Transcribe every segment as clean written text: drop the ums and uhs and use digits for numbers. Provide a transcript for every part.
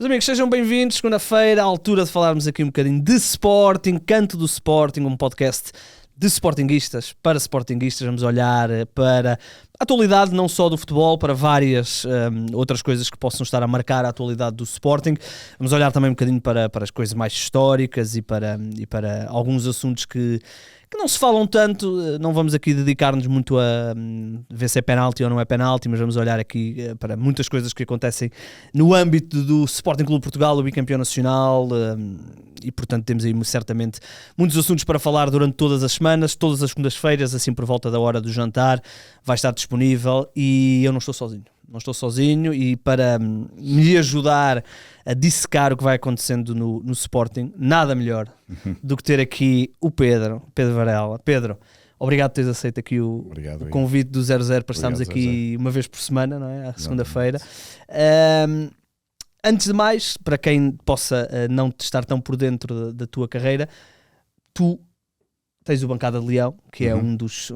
Meus amigos, sejam bem-vindos. Segunda-feira, à altura de falarmos aqui um bocadinho de Sporting, Canto do Sporting, um podcast de sportinguistas para sportinguistas. Vamos olhar para a atualidade não só do futebol, para várias outras coisas que possam estar a marcar a atualidade do Sporting. Vamos olhar também um bocadinho para as coisas mais históricas e para alguns assuntos que não se falam tanto. Não vamos aqui dedicar-nos muito a ver se é penalti ou não é penalti, mas vamos olhar aqui para muitas coisas que acontecem no âmbito do Sporting Clube Portugal, o bicampeão nacional, e portanto temos aí certamente muitos assuntos para falar durante todas as semanas, todas as segundas-feiras, assim por volta da hora do jantar, vai estar disponível. E eu não estou sozinho, e para me ajudar a dissecar o que vai acontecendo no Sporting, nada melhor do que ter aqui o Pedro Varela. Pedro, obrigado por teres aceito aqui o convite do 00 para estarmos aqui uma vez por semana, não é? À segunda-feira. Antes de mais, para quem possa não estar tão por dentro da tua carreira, tu tens o Bancada de Leão, que é um dos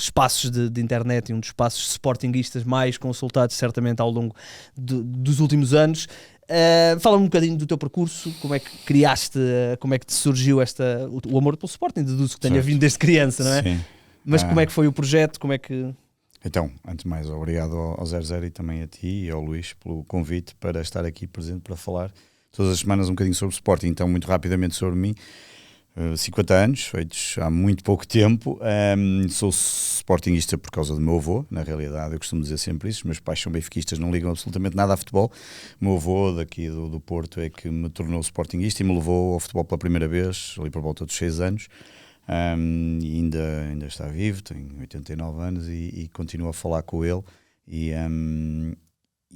espaços de internet e um dos espaços sportinguistas mais consultados certamente ao longo dos últimos anos. Fala-me um bocadinho do teu percurso, como é que criaste, como é que te surgiu o amor pelo Sporting, deduzo que tenha vindo desde criança, não é? Sim. Mas como é que foi o projeto, como é que... Então, antes de mais, obrigado ao 00 e também a ti e ao Luís pelo convite para estar aqui presente para falar todas as semanas um bocadinho sobre o Sporting. Então, muito rapidamente sobre mim. 50 anos, feitos há muito pouco tempo. Sou sportinguista por causa do meu avô, na realidade, eu costumo dizer sempre isso. Os meus pais são benfiquistas, não ligam absolutamente nada a futebol. O meu avô, daqui do Porto, é que me tornou sportinguista e me levou ao futebol pela primeira vez, ali por volta dos 6 anos. E ainda está vivo, tem 89 anos e continuo a falar com ele. E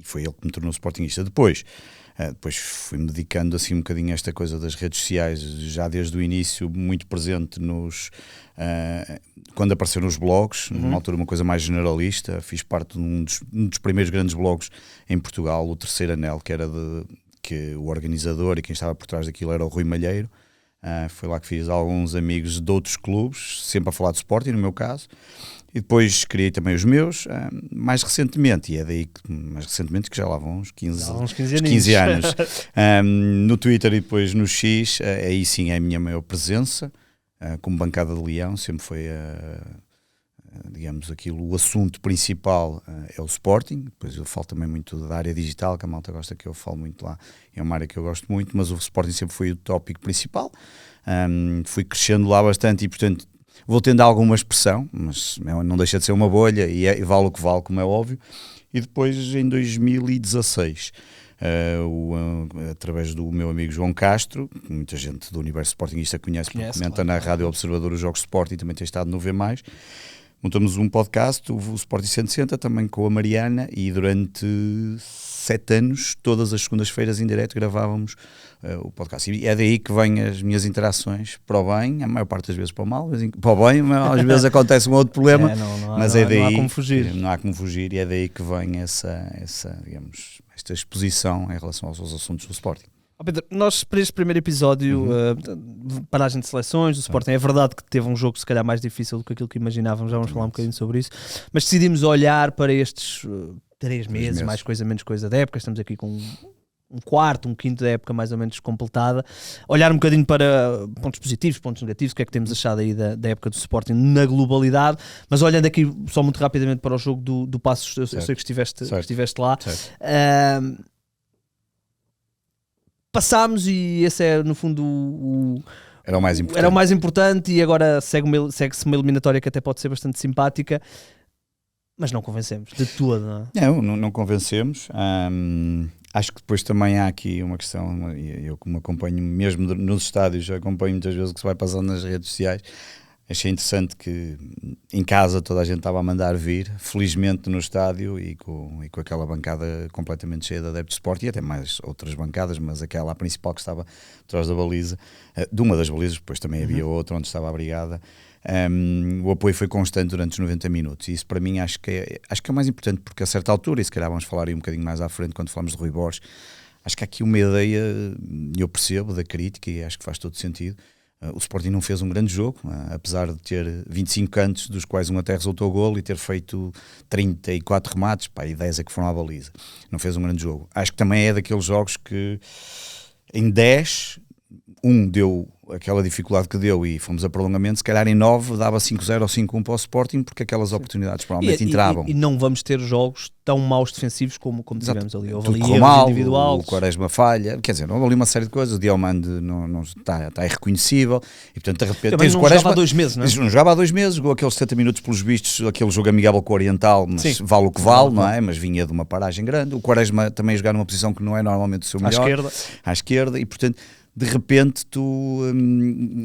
foi ele que me tornou sportinguista. Depois fui-me dedicando assim um bocadinho a esta coisa das redes sociais, já desde o início, muito presente quando apareceram os blogs, numa altura uma coisa mais generalista. Fiz parte de um dos primeiros grandes blogs em Portugal, o Terceiro Anel, que o organizador e quem estava por trás daquilo era o Rui Malheiro. Foi lá que fiz alguns amigos de outros clubes, sempre a falar de Sporting, no meu caso. E depois criei também os meus, mais recentemente, que já lá vão uns 15 anos, no Twitter e depois no X, aí sim é a minha maior presença, como Bancada de Leão, sempre foi, digamos, o assunto principal é o Sporting. Depois eu falo também muito da área digital, que a malta gosta que eu falo muito lá, é uma área que eu gosto muito, mas o Sporting sempre foi o tópico principal. Fui crescendo lá bastante e, portanto, vou tendo alguma expressão, mas não deixa de ser uma bolha e vale o que vale, como é óbvio. E depois, em 2016, através do meu amigo João Castro, que muita gente do universo sportinguista conhece porque comenta na Rádio Observador os jogos de Sporting e também tem estado no V+, montamos um podcast, o Sporting 160, também com a Mariana, e durante 7 anos, todas as segundas-feiras em direto gravávamos o podcast. E é daí que vêm as minhas interações, para o bem, a maior parte das vezes para o mal, para o bem, às vezes acontece um outro problema, mas é daí, não há como fugir, e é daí que vem digamos, esta exposição em relação aos assuntos do Sporting. Pedro, nós para este primeiro episódio, paragem de seleções, o Sporting, é verdade que teve um jogo se calhar mais difícil do que aquilo que imaginávamos, já vamos falar um bocadinho sobre isso, mas decidimos olhar para estes 3 meses, mais coisa, menos coisa da época. Estamos aqui com um quinto da época mais ou menos completada, olhar um bocadinho para pontos positivos, pontos negativos, o que é que temos achado aí da época do Sporting na globalidade, mas olhando aqui só muito rapidamente para o jogo do Passos, eu sei que estiveste lá. Passámos e esse é no fundo era o mais importante. Era o mais importante, e agora segue-se uma eliminatória que até pode ser bastante simpática, mas não convencemos de tudo, não é? Não convencemos. Acho que depois também há aqui uma questão, eu como acompanho mesmo nos estádios, acompanho muitas vezes o que se vai passando nas redes sociais. Achei interessante que em casa toda a gente estava a mandar vir, felizmente no estádio e com aquela bancada completamente cheia de adeptos de Sport, e até mais outras bancadas, mas aquela principal que estava atrás da baliza, de uma das balizas, depois também havia outra onde estava a brigada. O apoio foi constante durante os 90 minutos, e isso para mim acho que é o mais importante, porque a certa altura, e se calhar vamos falar aí um bocadinho mais à frente quando falamos de Rui Borges, acho que há aqui uma ideia, eu percebo, da crítica, e acho que faz todo sentido, O Sporting não fez um grande jogo, apesar de ter 25 cantos, dos quais um até resultou golo, e ter feito 34 remates, e 10 é que foram à baliza. Não fez um grande jogo. Acho que também é daqueles jogos que em 10, deu aquela dificuldade que deu e fomos a prolongamento, se calhar em 9 dava 5-0 ou 5-1 para o Sporting, porque aquelas oportunidades provavelmente entravam. E não vamos ter jogos tão maus defensivos como tivemos ali. Houve ali erros mal, individuais. O Quaresma falha, quer dizer, houve ali uma série de coisas, o Diomande não está irreconhecível, e portanto de repente tens o Quaresma, jogava há 2 meses, não é? Não jogava há 2 meses, jogou aqueles 70 minutos pelos vistos, aquele jogo amigável com o Oriental, mas sim, vale o que vale, não é? Mas vinha de uma paragem grande. O Quaresma também jogar numa posição que não é normalmente o seu melhor, à esquerda, e portanto de repente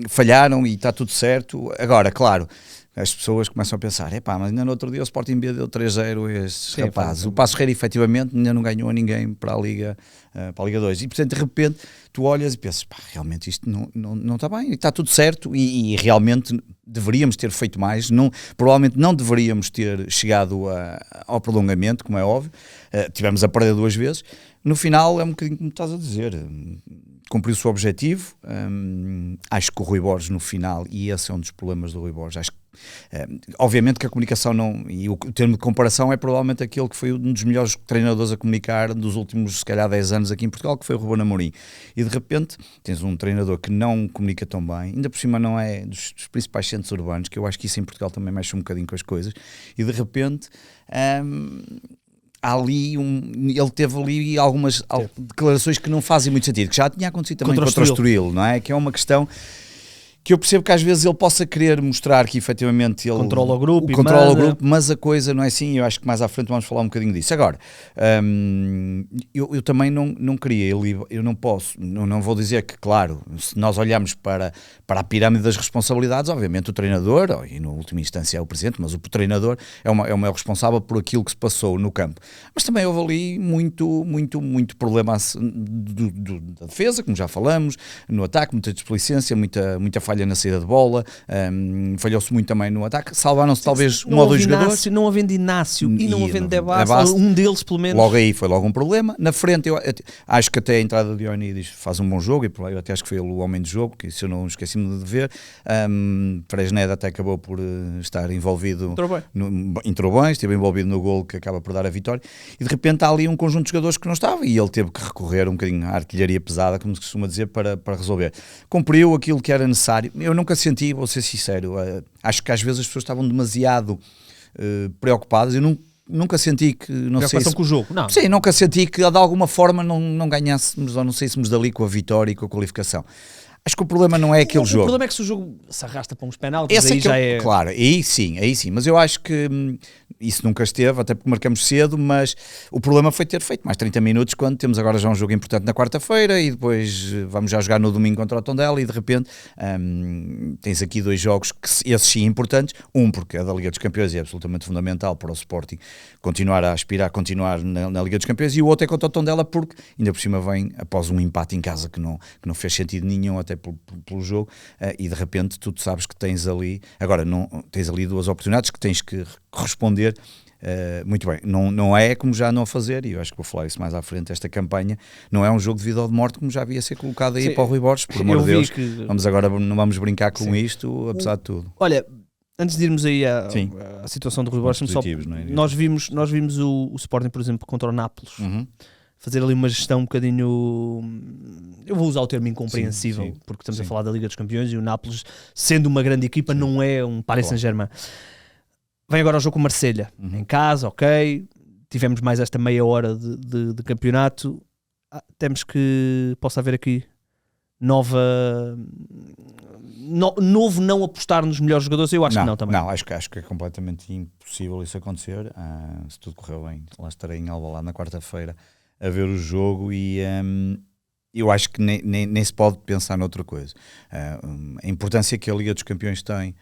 falharam e está tudo certo. Agora, claro, as pessoas começam a pensar, mas ainda no outro dia o Sporting B deu 3-0 a estes rapazes. O Paços Ferreira efetivamente ainda não ganhou a ninguém para a Liga 2. E portanto de repente tu olhas e pensas, realmente isto não está bem, está tudo certo e realmente deveríamos ter feito mais. Provavelmente não deveríamos ter chegado ao prolongamento, como é óbvio. Tivemos a perder 2 vezes. No final é um bocadinho como estás a dizer, cumpriu o seu objetivo. Acho que o Rui Borges no final, e esse é um dos problemas do Rui Borges, acho que obviamente que a comunicação e o termo de comparação é provavelmente aquele que foi um dos melhores treinadores a comunicar dos últimos, se calhar, 10 anos aqui em Portugal, que foi o Ruben Amorim. E de repente tens um treinador que não comunica tão bem, ainda por cima não é dos principais centros urbanos, que eu acho que isso em Portugal também mexe um bocadinho com as coisas, e de repente ele teve ali algumas declarações que não fazem muito sentido, que já tinha acontecido também contra o Estoril, não é? Que é uma questão que eu percebo que às vezes ele possa querer mostrar que efetivamente ele controla o grupo, mas a coisa não é assim. Eu acho que mais à frente vamos falar um bocadinho disso. Agora, eu também não queria, eu não posso, não vou dizer que, claro, se nós olharmos para a pirâmide das responsabilidades, obviamente o treinador, e na última instância é o presidente, mas o treinador é o maior responsável por aquilo que se passou no campo. Mas também houve ali muito problema da defesa, como já falamos, no ataque, muita displicência, muita falha na saída de bola, falhou-se muito também no ataque, salvaram-se talvez um ou dois jogadores. Não havendo Inácio e não havendo Debas, um deles pelo menos. Logo aí foi logo um problema. Na frente eu acho que até a entrada de Dionísio faz um bom jogo, e por aí eu até acho que foi ele o homem de jogo, que isso eu não esqueci-me de ver. Fresneda até acabou por estar envolvido, entrou bem, esteve envolvido no golo que acaba por dar a vitória, e de repente há ali um conjunto de jogadores que não estava, e ele teve que recorrer um bocadinho à artilharia pesada, como se costuma dizer, para resolver. Cumpriu aquilo que era necessário. Eu nunca senti, vou ser sincero, acho que às vezes as pessoas estavam demasiado preocupadas. Eu nunca senti que, não sei se, com o jogo, não. Sim, nunca senti que de alguma forma não ganhássemos ou não saíssemos dali com a vitória e com a qualificação. Acho que o problema não é aquele jogo. O problema é que se o jogo se arrasta para uns penaltis, aí já é... Claro, aí sim, mas eu acho que isso nunca esteve, até porque marcamos cedo, mas o problema foi ter feito mais 30 minutos quando temos agora já um jogo importante na quarta-feira e depois vamos já jogar no domingo contra o Tondela, e de repente tens aqui 2 jogos que esses sim importantes, porque é da Liga dos Campeões e é absolutamente fundamental para o Sporting continuar a aspirar, continuar na Liga dos Campeões, e o outro é contra o Tondela porque ainda por cima vem após um empate em casa que não fez sentido nenhum até pelo jogo, e de repente tu sabes que tens ali, agora tens ali 2 oportunidades que tens que responder muito bem. Não é como já não a fazer, e eu acho que vou falar isso mais à frente, esta campanha não é um jogo de vida ou de morte como já havia ser colocado aí. Sim, para o Rui Borges, por amor de Deus, não vamos brincar com isto, apesar de tudo. Olha, antes de irmos aí à situação do Rui Borges, nós vimos o Sporting, por exemplo, contra o Nápoles, fazer ali uma gestão um bocadinho, eu vou usar o termo incompreensível, porque estamos a falar da Liga dos Campeões, e o Nápoles, sendo uma grande equipa, não é um Paris Saint-Germain. Vem agora o jogo com o Marselha, em casa, ok, tivemos mais esta meia hora de campeonato, temos que, possa haver aqui novo não apostar nos melhores jogadores. Eu acho que não também. Não, acho que é completamente impossível isso acontecer. Se tudo correr bem, lá estarei em Alvalade na quarta-feira a ver o jogo, e eu acho que nem se pode pensar noutra coisa. A importância que a Liga dos Campeões tem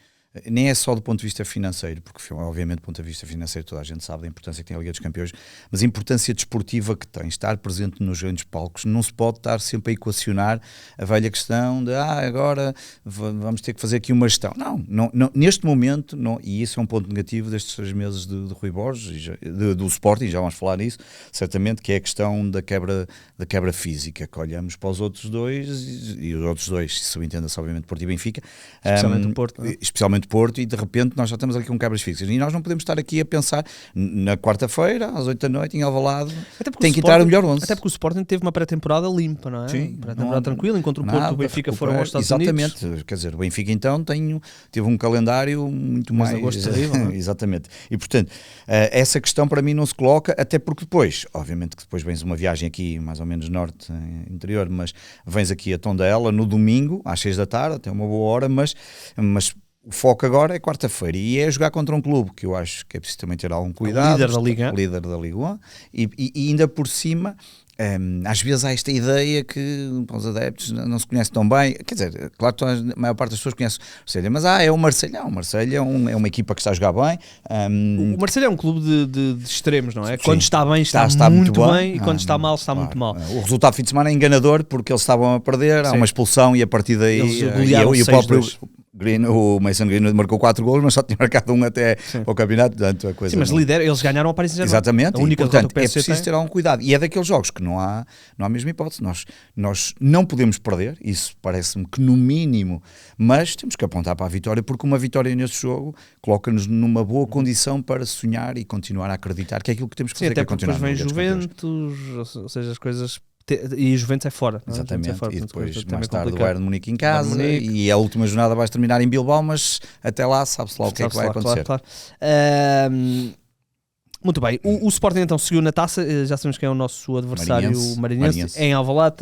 nem é só do ponto de vista financeiro, porque obviamente do ponto de vista financeiro toda a gente sabe da importância que tem a Liga dos Campeões, mas a importância desportiva que tem, estar presente nos grandes palcos, não se pode estar sempre a equacionar a velha questão de agora vamos ter que fazer aqui uma gestão. Não, neste momento, não, e isso é um ponto negativo destes 3 meses de Rui Borges, do Sporting, já vamos falar nisso, certamente, que é a questão da quebra física, que olhamos para os outros dois, e os outros dois, se subentenda-se obviamente Porto e Benfica, especialmente o Porto, especialmente Porto, e de repente nós já estamos ali com quebras físicas, e nós não podemos estar aqui a pensar na quarta-feira, às 8 da noite, em Alvalade, tem que entrar o melhor 11. Até porque o Sporting teve uma pré-temporada limpa, não é? Sim, pré-temporada tranquila, enquanto o Porto e o Benfica foram aos Estados Unidos. Unidos. Quer dizer, o Benfica então teve um calendário muito mais... Exatamente. E portanto, essa questão para mim não se coloca, até porque depois, obviamente que depois vens uma viagem aqui, mais ou menos norte, interior, mas vens aqui a Tondela no domingo, às 6 da tarde, até uma boa hora, mas o foco agora é quarta-feira e é jogar contra um clube que eu acho que é preciso também ter algum cuidado. Líder da Liga 1 e ainda por cima, às vezes há esta ideia que os adeptos não se conhecem tão bem, quer dizer, claro que a maior parte das pessoas conhece o Marselha, mas é o Marselha. O Marselha é uma equipa que está a jogar bem. O Marselha é um clube de extremos, não é? Sim, quando está bem está muito bem e quando está mal está muito mal. O resultado do fim de semana é enganador porque eles estavam a perder, há uma expulsão e a partir daí e o próprio o Mason Greenwood marcou 4 golos, mas só tinha marcado um até ao campeonato, portanto a coisa. Sim, mas eles ganharam a Paris Saint-Germain. Exatamente, a única e, portanto, que o PSG é preciso ter algum cuidado. E é daqueles jogos que não há a mesma hipótese. Nós não podemos perder, isso parece-me que no mínimo, mas temos que apontar para a vitória, porque uma vitória nesse jogo coloca-nos numa boa condição para sonhar e continuar a acreditar que é aquilo que temos que fazer. Sim, até porque depois vem Juventus, ou seja, as coisas... E a Juventus é fora. Exatamente, e depois mais tarde o Bayern de Munique em casa e a última jornada vais terminar em Bilbao, mas até lá sabe-se lá o que é que vai acontecer. Claro. Muito bem, o Sporting então seguiu na taça, já sabemos quem é o nosso adversário Marinense. Em Alvalade.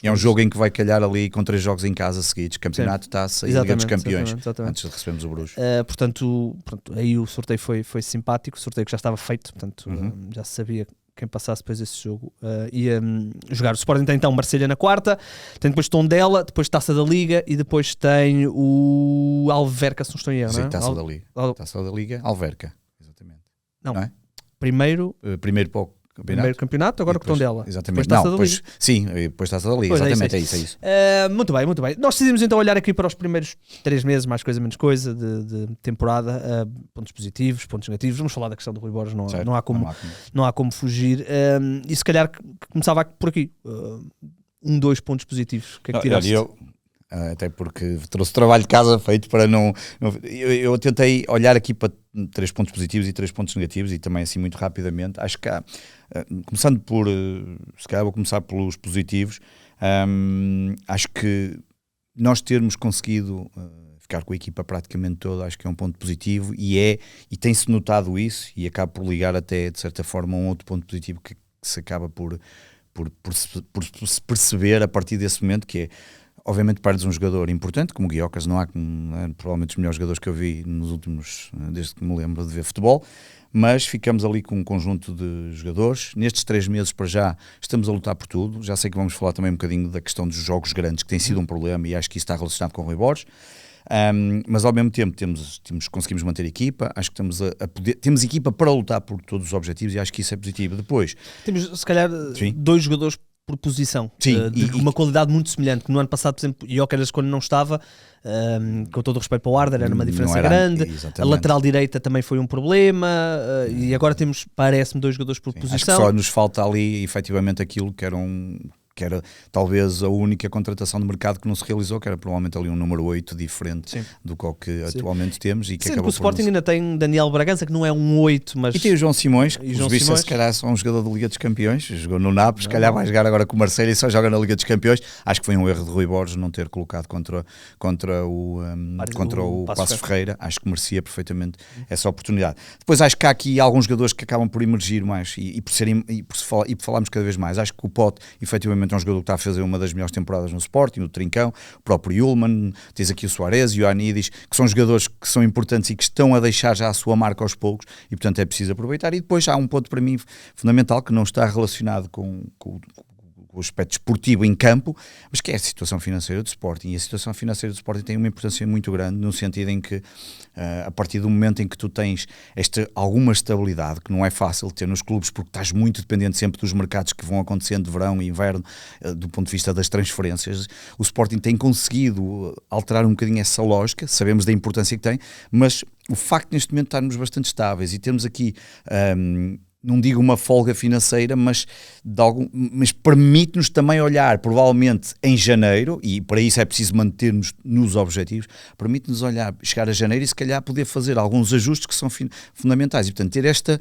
É um jogo em que vai calhar ali com 3 jogos em casa seguidos, campeonato, taça e Liga dos Campeões, antes de recebermos o Bruges. Portanto, aí o sorteio foi simpático, o sorteio que já estava feito, portanto já se sabia quem passasse depois esse jogo ia jogar. O Sporting tem então Marselha na quarta, tem depois Tondela, depois Taça da Liga e depois tem o Alverca, se não estou em erro, não é? Taça da Liga. Taça da Liga, Alverca, exatamente. Não é? Primeiro para o campeonato. Primeiro campeonato, agora com Tondela. Exatamente. Depois Taça da Liga, exatamente, é isso. Muito bem. Nós decidimos então olhar aqui para os primeiros 3 meses, mais coisa, menos coisa, de temporada, pontos positivos, pontos negativos. Vamos falar da questão do Rui Borges, não há como fugir. E se calhar começava por aqui. 2 pontos positivos. O que é que tiraste? Até porque trouxe trabalho de casa feito para não... Eu tentei olhar aqui para 3 pontos positivos e 3 pontos negativos e também assim muito rapidamente. Acho que há, começando por... Se calhar vou começar pelos positivos. Acho que nós termos conseguido ficar com a equipa praticamente toda, acho que é um ponto positivo e tem-se notado isso e acaba por ligar até, de certa forma, um outro ponto positivo que se acaba por se perceber a partir desse momento, que é obviamente perdes um jogador importante como o Guiocas, não há provavelmente os melhores jogadores que eu vi nos últimos, desde que me lembro de ver futebol, mas ficamos ali com um conjunto de jogadores. Nestes 3 meses para já estamos a lutar por tudo. Já sei que vamos falar também um bocadinho da questão dos jogos grandes, que tem sido um problema e acho que isso está relacionado com o Rui Borges. Mas ao mesmo tempo conseguimos manter a equipa, acho que temos equipa para lutar por todos os objetivos e acho que isso é positivo. Depois temos se calhar 2 jogadores por posição, uma qualidade muito semelhante, que no ano passado, por exemplo, Gyökeres quando não estava, com todo o respeito para o Arder, era uma diferença grande, exatamente. A lateral direita também foi um problema, e agora temos, parece-me, 2 jogadores por posição. Acho que só nos falta ali efetivamente aquilo que era talvez a única contratação de mercado que não se realizou, que era provavelmente ali um número 8 diferente do que atualmente temos. E que o Sporting ainda tem Daniel Bragança, que não é um 8, mas... E tem o João Simões, que se calhar só um jogador da Liga dos Campeões, jogou no Nápoles, se calhar vai jogar agora com o Marselha e só joga na Liga dos Campeões. Acho que foi um erro de Rui Borges não ter colocado contra o Passos Ferreira. Acho que merecia perfeitamente essa oportunidade. Depois acho que há aqui alguns jogadores que acabam por emergir mais e por falarmos cada vez mais. Acho que o Pote, efetivamente, é um jogador que está a fazer uma das melhores temporadas no Sporting, no Trincão, o próprio Ullmann, tens aqui o Suárez e o Anidis, que são jogadores que são importantes e que estão a deixar já a sua marca aos poucos e portanto é preciso aproveitar. E depois há um ponto para mim fundamental que não está relacionado com o aspecto esportivo em campo, mas que é a situação financeira do Sporting. E a situação financeira do Sporting tem uma importância muito grande, no sentido em que, a partir do momento em que tu tens alguma estabilidade, que não é fácil ter nos clubes, porque estás muito dependente sempre dos mercados que vão acontecendo de verão e inverno, do ponto de vista das transferências, o Sporting tem conseguido alterar um bocadinho essa lógica, sabemos da importância que tem, mas o facto de neste momento estarmos bastante estáveis e termos aqui, não digo uma folga financeira, mas permite-nos também olhar, provavelmente em janeiro, e para isso é preciso manter-nos nos objetivos, permite-nos olhar, chegar a janeiro e se calhar poder fazer alguns ajustes que são fundamentais. E portanto ter esta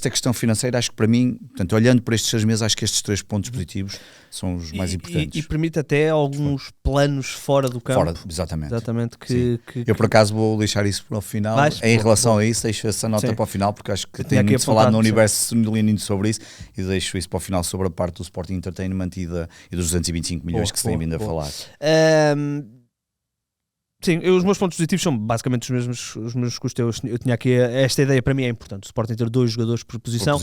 questão financeira, acho que para mim, portanto, olhando para estes 3 meses, acho que estes 3 pontos positivos são os mais importantes. E permite até alguns planos fora do campo. Fora, exatamente que eu por acaso vou deixar isso para o final. Em relação a isso, deixo essa nota para o final, porque acho que tenho muito falado no universo leonino sobre isso, e deixo isso para o final sobre a parte do Sporting Entertainment e dos 225 milhões que se tem vindo a falar. Sim, os meus pontos positivos são basicamente os mesmos que os teus. Eu tinha aqui esta ideia, para mim é importante, o Sporting ter 2 jogadores por posição.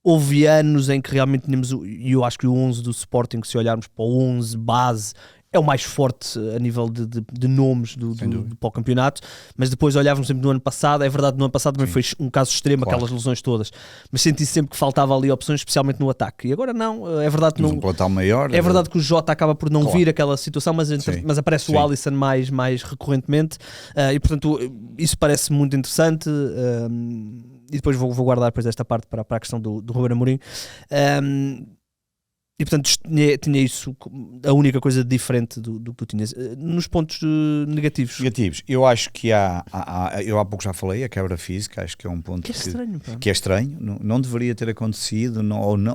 Houve anos em que realmente tínhamos, e eu acho que o 11 do Sporting, se olharmos para o 11 base, é o mais forte a nível de nomes para o campeonato, mas depois olhávamos sempre no ano passado. É verdade, no ano passado também foi um caso extremo, aquelas lesões todas, mas senti sempre que faltava ali opções, especialmente no ataque, e agora não, é verdade que não, um plantel maior, é verdade que o Jota acaba por não vir aquela situação, mas aparece o Alisson mais recorrentemente, e portanto isso parece muito interessante, e depois vou guardar depois esta parte para a questão do Ruben Amorim. E portanto tinha isso, a única coisa diferente do que tu tinhas. Nos pontos negativos, eu acho que eu há pouco já falei, a quebra física, acho que é um ponto que é estranho, não deveria ter acontecido,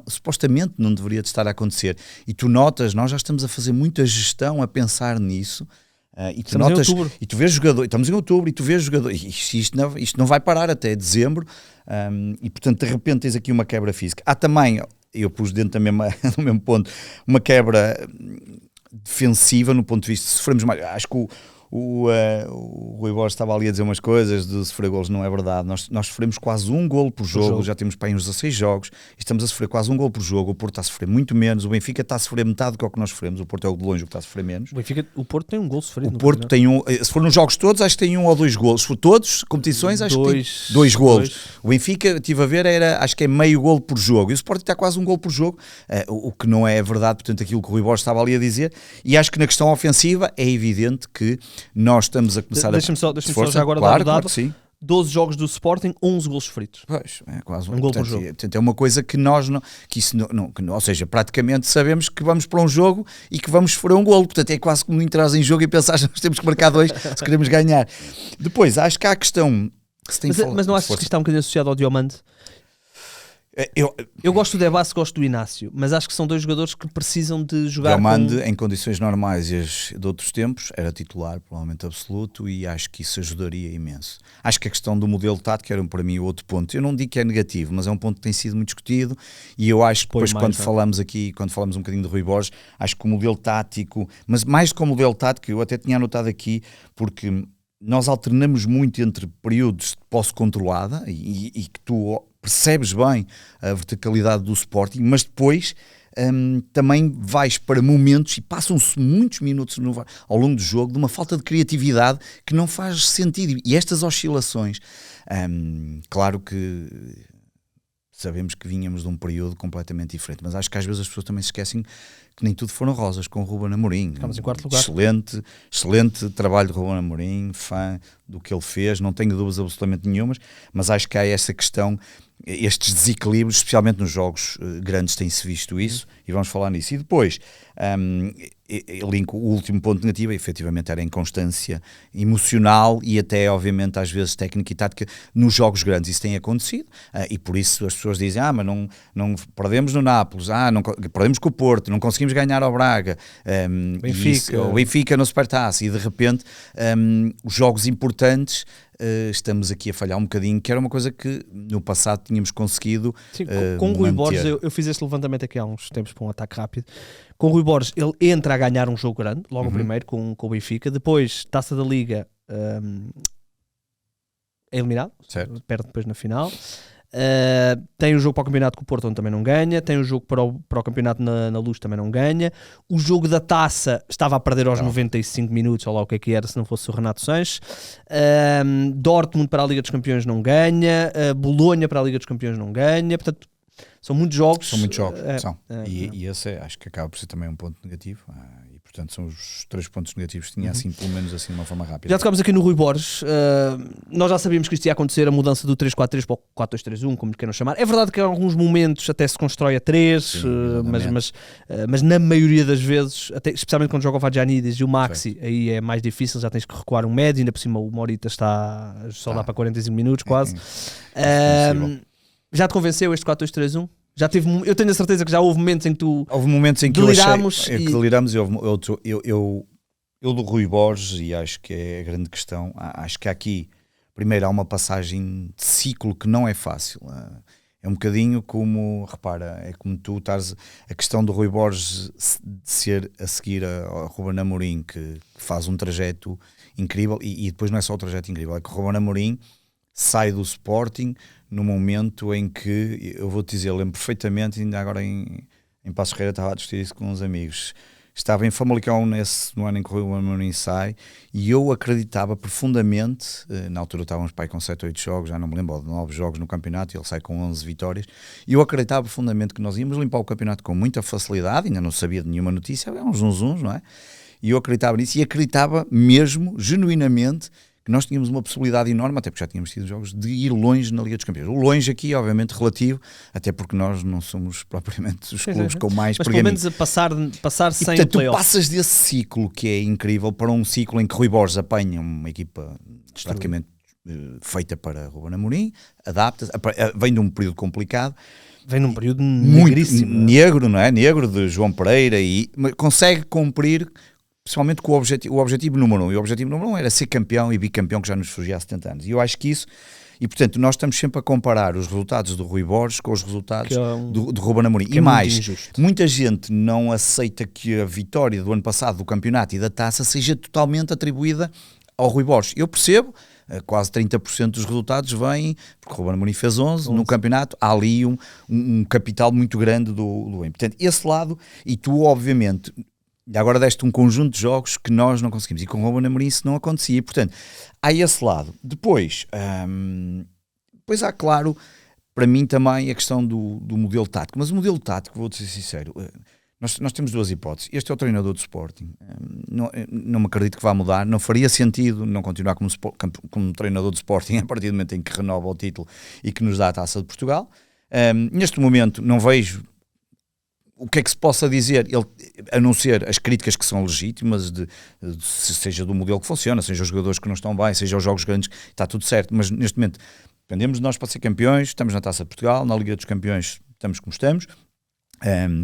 supostamente não deveria estar a acontecer, e tu notas, nós já estamos a fazer muita gestão, a pensar nisso, e tu notas, e tu vês jogador, estamos em outubro, e tu vês jogador, e isto não vai parar até dezembro, e portanto de repente tens aqui uma quebra física. Há também, eu pus dentro do mesmo ponto, uma quebra defensiva no ponto de vista de sofremos mais. Acho que o Rui Borges estava ali a dizer umas coisas de sofrer golos, não é verdade. Nós sofremos quase um golo por jogo, já temos para aí uns 16 jogos, e estamos a sofrer quase um golo por jogo. O Porto está a sofrer muito menos, o Benfica está a sofrer metade do que nós sofremos, o Porto é o de longe o que está a sofrer menos. O Porto tem um golo sofrido. O Porto tem se for nos jogos todos, acho que tem 1 ou 2 golos. Se for todos, competições, acho que tem 2 golos. O Benfica, estive a ver, acho que é meio golo por jogo, e o Sporting está quase um golo por jogo, o que não é verdade, portanto aquilo que o Rui Borges estava ali a dizer. E acho que na questão ofensiva é evidente que nós estamos a começar Deixa-me só já agora dar o dado. Claro, sim. 12 jogos do Sporting, 11 golos sofridos. Pois, é quase um gol por jogo. Portanto, é uma coisa que nós não, ou seja, praticamente sabemos que vamos para um jogo e que vamos sofrer um golo, portanto é quase como entrar em jogo e pensar que nós temos que marcar 2 se queremos ganhar. Depois, acho que há a questão que se tem mas não achas que está um bocadinho associado ao Diomande? Eu gosto do Debas, gosto do Inácio, mas acho que são 2 jogadores que precisam de jogar. Diomande, em condições normais e de outros tempos, era titular, provavelmente absoluto, e acho que isso ajudaria imenso. Acho que a questão do modelo tático era para mim outro ponto. Eu não digo que é negativo, mas é um ponto que tem sido muito discutido, e eu acho que depois quando falamos um bocadinho de Rui Borges, acho que o modelo tático, mas mais do que o modelo tático, eu até tinha anotado aqui, porque nós alternamos muito entre períodos de posse controlada e que tu percebes bem a verticalidade do Sporting, mas depois também vais para momentos e passam-se muitos minutos ao longo do jogo de uma falta de criatividade que não faz sentido. E estas oscilações, claro que sabemos que vínhamos de um período completamente diferente, mas acho que às vezes as pessoas também se esquecem que nem tudo foram rosas com o Ruben Amorim. Estamos em 4º lugar. Excelente trabalho de Ruben Amorim, fã do que ele fez, não tenho dúvidas absolutamente nenhumas, mas acho que há essa questão, estes desequilíbrios, especialmente nos jogos grandes tem-se visto isso, e vamos falar nisso. E depois, o último ponto negativo, efetivamente, era a inconstância emocional e até, obviamente, às vezes técnica e tática nos jogos grandes. Isso tem acontecido, e por isso as pessoas dizem, mas não perdemos no Nápoles, não perdemos com o Porto, não conseguimos ganhar ao Braga, o Benfica no Supertaça, e de repente os jogos importantes estamos aqui a falhar um bocadinho, que era uma coisa que no passado tínhamos conseguido. Sim, com o Rui Borges, eu fiz este levantamento aqui há uns tempos para um ataque rápido. Com o Rui Borges, ele entra a ganhar um jogo grande, logo o primeiro com o Benfica, depois Taça da Liga é eliminado, certo. Perde depois na final. Tem o jogo para o campeonato com o Porto, onde também não ganha. Tem o jogo para o campeonato na Luz, também não ganha. O jogo da Taça estava a perder aos 95 minutos, ou lá o que era, se não fosse o Renato Sanches. Dortmund para a Liga dos Campeões não ganha. Bolonha para a Liga dos Campeões não ganha. Portanto, são muitos jogos. São. E esse acho que acaba por ser também um ponto negativo. E portanto são os 3 pontos negativos que tinha assim, pelo menos assim, de uma forma rápida. Já tocámos aqui no Rui Borges. Nós já sabíamos que isto ia acontecer, a mudança do 3-4-3 para o 4-2-3-1, como lhe queiram chamar. É verdade que em alguns momentos até se constrói a 3, sim, mas na maioria das vezes, até, especialmente quando joga o Vadjanides e o Maxi, aí é mais difícil, já tens que recuar um médio, ainda por cima o Morita dá para 45 minutos quase. Já te convenceu este 4-2-3-1? Já teve, eu tenho a certeza que já houve momentos em que deliramos. Deliramos eu do Rui Borges, e acho que é a grande questão. Acho que aqui, primeiro, há uma passagem de ciclo que não é fácil. É um bocadinho como, repara, é como tu estás, a questão do Rui Borges de ser a seguir a Ruben Amorim, que faz um trajeto incrível, e depois não é só o trajeto incrível, é que o Ruben Amorim sai do Sporting no momento em que, eu vou-te dizer, lembro perfeitamente, ainda agora em Passos Ferreira estava a discutir isso com uns amigos, estava em Famalicão no ano em que o Ruben Amorim sai, e eu acreditava profundamente, na altura estávamos com 7 ou 8 jogos, já não me lembro, de 9 jogos no campeonato, e ele sai com 11 vitórias, e eu acreditava profundamente que nós íamos limpar o campeonato com muita facilidade, ainda não sabia de nenhuma notícia, havia uns zunzuns, não é? E eu acreditava nisso, e acreditava mesmo, genuinamente, que nós tínhamos uma possibilidade enorme, até porque já tínhamos tido jogos, de ir longe na Liga dos Campeões. O longe aqui, obviamente, relativo, até porque nós não somos propriamente os clubes com mais pergaminho. Mas pelo menos a passar sem o playoff. Tu passas desse ciclo, que é incrível, para um ciclo em que Rui Borges apanha uma equipa praticamente feita para Ruben Amorim, adapta, vem de um período complicado, vem num período muito negro, não é? Negro, de João Pereira, e consegue cumprir principalmente com o objetivo número 1, e o objetivo número 1 era ser campeão e bicampeão, que já nos surgia há 70 anos, e eu acho que isso, e portanto nós estamos sempre a comparar os resultados do Rui Borges com os resultados do Ruben Amorim, e mais, muita gente não aceita que a vitória do ano passado do campeonato e da taça seja totalmente atribuída ao Rui Borges. Eu percebo, quase 30% dos resultados vêm, porque o Ruben Amorim fez 11 no campeonato, há ali um capital muito grande do portanto, esse lado, e tu obviamente e agora deste um conjunto de jogos que nós não conseguimos, e com o Ruben Amorim isso não acontecia, e portanto há esse lado. Depois há, claro, para mim também a questão do modelo tático, mas o modelo tático, vou-te ser sincero, nós temos 2 hipóteses. Este é o treinador do Sporting, não me acredito que vá mudar, não faria sentido não continuar como treinador do Sporting a partir do momento em que renova o título e que nos dá a Taça de Portugal. Neste momento não vejo o que é que se possa dizer, a não ser as críticas que são legítimas, seja do modelo que funciona, seja os jogadores que não estão bem, seja os jogos grandes, está tudo certo, mas neste momento dependemos de nós para ser campeões, estamos na Taça de Portugal, na Liga dos Campeões estamos como estamos.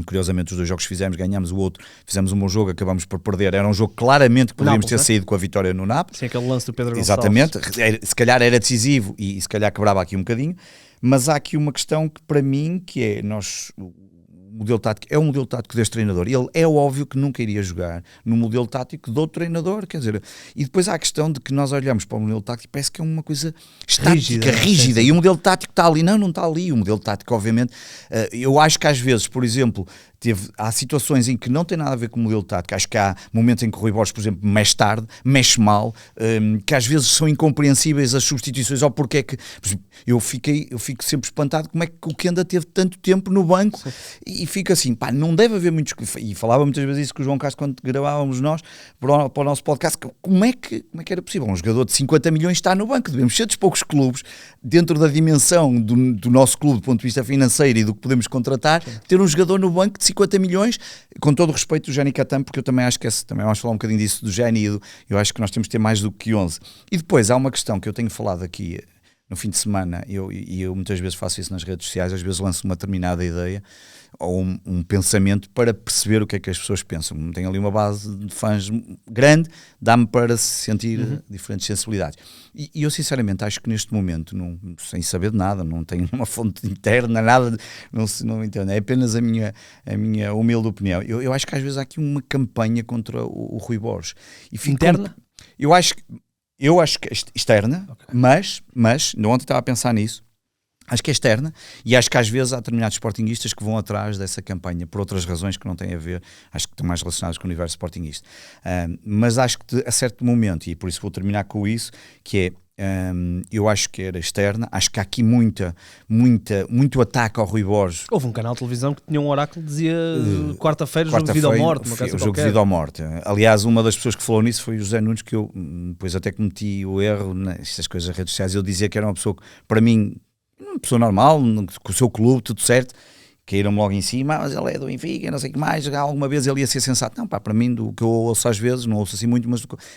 Curiosamente os 2 jogos que fizemos, ganhamos o outro, fizemos um bom jogo, acabamos por perder, era um jogo claramente que poderíamos ter saído com a vitória no Nápoles. Sim, aquele lance do Pedro Gonçalves. Exatamente, se calhar era decisivo e se calhar quebrava aqui um bocadinho, mas há aqui uma questão que para mim, que é, o modelo tático é o modelo tático deste treinador, ele é óbvio que nunca iria jogar no modelo tático de outro treinador, quer dizer, e depois há a questão de que nós olhamos para o modelo tático e parece que é uma coisa estática, rígida, e o modelo tático está ali, não está ali, o modelo tático obviamente, eu acho que às vezes, por exemplo, há situações em que não tem nada a ver com o modelo tático, acho que há momentos em que o Rui Borges, por exemplo, mexe tarde, mexe mal, que às vezes são incompreensíveis as substituições, ou porque é que, por exemplo, eu fico sempre espantado como é que o Kenda teve tanto tempo no banco, e fico assim, não deve haver muitos, e falava muitas vezes isso com o João Castro quando gravávamos nós para o nosso podcast, como é que era possível um jogador de 50 milhões estar no banco? Devemos ser dos poucos clubes, dentro da dimensão do nosso clube do ponto de vista financeiro e do que podemos contratar, ter um jogador no banco de 50 milhões, com todo o respeito do Géni Catã, porque eu também acho que também vamos falar um bocadinho disso do Géni, eu acho que nós temos de ter mais do que 11. E depois há uma questão que eu tenho falado aqui no fim de semana, eu muitas vezes faço isso nas redes sociais, às vezes lanço uma determinada ideia ou um pensamento para perceber o que é que as pessoas pensam. Tenho ali uma base de fãs grande, dá-me para sentir diferentes sensibilidades. E eu sinceramente acho que neste momento, sem saber de nada, não tenho uma fonte interna, nada, não entendo, é apenas a minha humilde opinião. Eu acho que às vezes há aqui uma campanha contra o Rui Borges. Interna? Eu acho que externa, okay. mas ontem estava a pensar nisso. Acho que é externa, e acho que às vezes há determinados sportinguistas que vão atrás dessa campanha por outras razões que não têm a ver, acho que estão mais relacionadas com o universo sportinguista. Mas acho que a certo momento, e por isso vou terminar com isso, que é, eu acho que era externa, acho que há aqui muito ataque ao Rui Borges. Houve um canal de televisão que tinha um oráculo que dizia quarta-feira, jogo de vida ou morte. O jogo de vida ou morte. Aliás, uma das pessoas que falou nisso foi o José Nunes, que eu depois até cometi o erro nestas coisas das redes sociais, eu dizia que era uma pessoa que, para mim, uma pessoa normal, com o seu clube, tudo certo, caíram-me logo em cima, mas ele é do Benfica, não sei o que mais, alguma vez ele ia ser sensato. Não, pá, para mim, do que eu ouço às vezes, não ouço assim muito,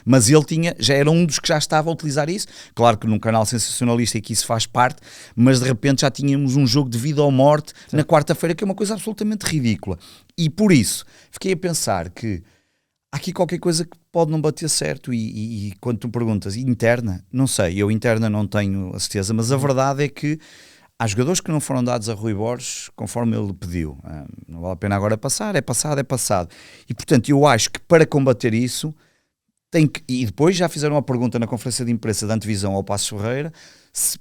mas ele já era um dos que já estava a utilizar isso. Claro que num canal sensacionalista e que isso faz parte, mas de repente já tínhamos um jogo de vida ou morte na quarta-feira, que é uma coisa absolutamente ridícula. E por isso, fiquei a pensar que há aqui qualquer coisa que pode não bater certo e quando tu perguntas, interna? Não sei, eu interna não tenho a certeza, mas a verdade é que há jogadores que não foram dados a Rui Borges conforme ele pediu. Não vale a pena agora passar, é passado. E portanto eu acho que para combater isso, e depois já fizeram uma pergunta na conferência de imprensa da antevisão ao Passos Ferreira,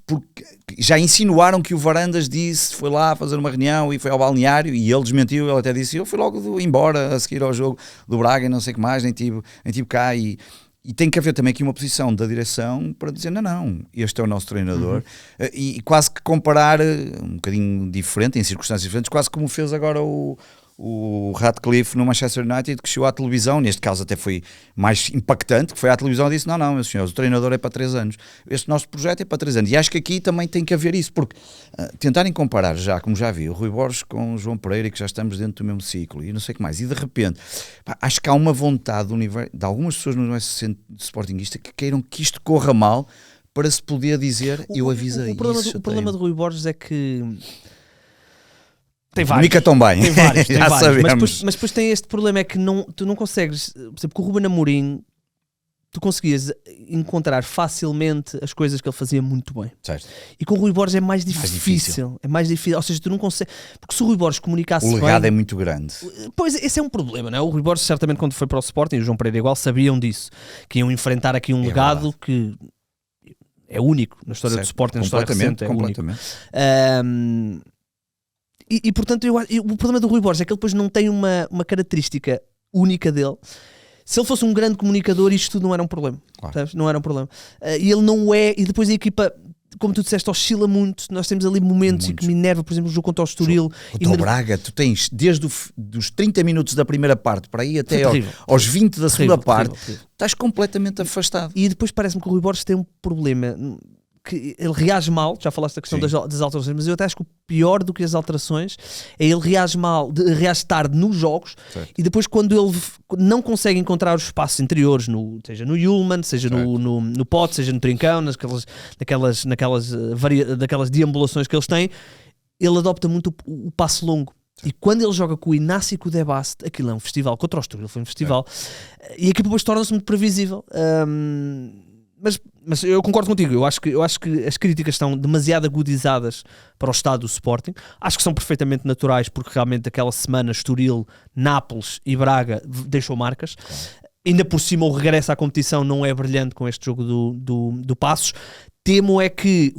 porque já insinuaram que o Varandas foi lá fazer uma reunião e foi ao balneário, e ele desmentiu, ele até disse, eu fui logo embora a seguir ao jogo do Braga e não sei o que mais, nem tive cá, e tem que haver também aqui uma posição da direção para dizer, não, este é o nosso treinador, e quase que comparar, um bocadinho diferente, em circunstâncias diferentes, quase como fez agora o Ratcliffe no Manchester United, que chegou à televisão, neste caso até foi mais impactante, que foi à televisão e disse, não, meus senhores, o treinador é para 3 anos, este nosso projeto é para 3 anos, e acho que aqui também tem que haver isso, porque tentarem comparar já, como já vi, o Rui Borges com o João Pereira, que já estamos dentro do mesmo ciclo, e não sei o que mais, e de repente, acho que há uma vontade de algumas pessoas no universo sportinguista que queiram que isto corra mal, para se poder dizer, eu avisei isso. O problema de Rui Borges é que tem vários. Comunica tão bem. Tem vários. Sabemos. Mas depois tem este problema, é que tu não consegues, por exemplo, com o Ruben Amorim, tu conseguias encontrar facilmente as coisas que ele fazia muito bem. Certo. E com o Rui Borges é mais difícil. É mais difícil. Ou seja, tu não consegues. Porque se o Rui Borges comunicasse bem... O legado é muito grande. Pois, esse é um problema, não é? O Rui Borges, certamente, quando foi para o Sporting, e o João Pereira igual, sabiam disso. Que iam enfrentar aqui um legado que é único na história do Sporting, na história recente. É completamente. E portanto, o problema do Rui Borges é que ele depois não tem uma característica única dele. Se ele fosse um grande comunicador, isto tudo não era um problema. Claro. Não era um problema. E ele não é, e depois a equipa, como tu disseste, oscila muito. Nós temos ali momentos em que me enerva, por exemplo, o jogo contra o Estoril. Contra o Braga, tu tens desde os 30 minutos da primeira parte para aí até aos 20 da segunda parte, estás completamente afastado. E depois parece-me que o Rui Borges tem um problema, que ele reage mal. Já falaste da questão das alterações, mas eu até acho que o pior do que as alterações é ele reage mal, reage tarde nos jogos, e depois quando ele não consegue encontrar os espaços interiores, seja no Ullmann, seja no Pote, seja no Trincão, naquelas deambulações que eles têm, ele adopta muito o passo longo. E quando ele joga com o Inácio e com o De Bast, aquilo é um festival, contra o Estoril foi um festival, e a equipa depois torna-se muito previsível. Mas eu concordo contigo, eu acho que as críticas estão demasiado agudizadas para o estado do Sporting. Acho que são perfeitamente naturais, porque realmente aquela semana Estoril, Nápoles e Braga deixou marcas. Ainda por cima o regresso à competição não é brilhante com este jogo do Passos. Temo é que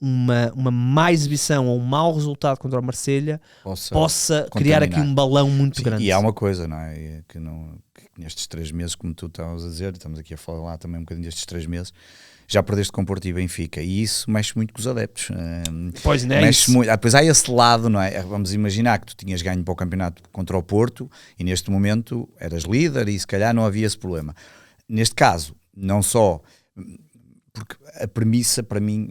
uma má exibição ou um mau resultado contra o Marselha possa criar aqui um balão muito grande. E há uma coisa, não é? Que nestes 3 meses, como tu estavas a dizer, estamos aqui a falar também um bocadinho destes 3 meses, já perdeste com Porto e Benfica, e isso mexe muito com os adeptos. Pois não é mexe isso. Muito. Depois há esse lado, não é? Vamos imaginar que tu tinhas ganho para o campeonato contra o Porto e neste momento eras líder e se calhar não havia esse problema. Neste caso, não só... Porque a premissa, para mim,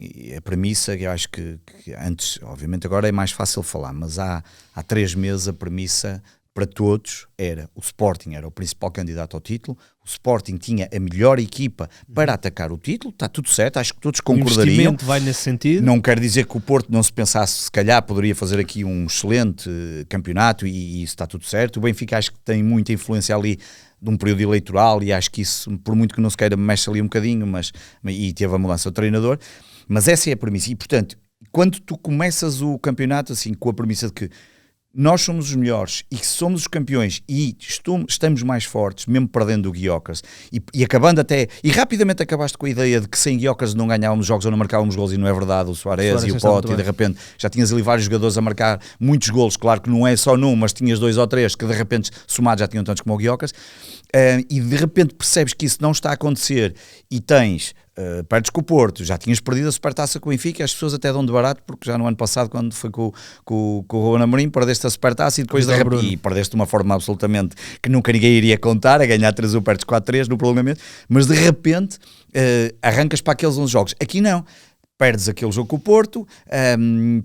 eu acho que antes, obviamente agora é mais fácil falar, mas há 3 meses a premissa para todos era: o Sporting era o principal candidato ao título, o Sporting tinha a melhor equipa para atacar o título, está tudo certo, acho que todos concordariam. O investimento vai nesse sentido. Não quer dizer que o Porto não se pensasse, se calhar poderia fazer aqui um excelente campeonato e isso está tudo certo. O Benfica acho que tem muita influência ali de um período eleitoral e acho que isso, por muito que não se queira, mexe ali um bocadinho, e teve a mudança do treinador, mas essa é a premissa. E portanto, quando tu começas o campeonato assim, com a premissa de que nós somos os melhores e que somos os campeões e estamos mais fortes, mesmo perdendo o Gyökeres e acabando até, e rapidamente acabaste com a ideia de que sem Gyökeres não ganhávamos jogos ou não marcávamos gols, e não é verdade, o Suárez e o Pote, e de repente já tinhas ali vários jogadores a marcar muitos gols, claro que não é só num, mas tinhas 2 ou 3 que de repente somados já tinham tantos como o Gyökeres, e de repente percebes que isso não está a acontecer e tens... perdes com o Porto, já tinhas perdido a Supertaça com o Benfica, as pessoas até dão de barato, porque já no ano passado, quando foi com o Ruben Amorim, perdeste a Supertaça e depois e perdeste de uma forma absolutamente que nunca ninguém iria contar, a ganhar 3-1, perdes 4-3 no prolongamento, mas de repente arrancas para aqueles 11 jogos. Aqui não, perdes aquele jogo com o Porto,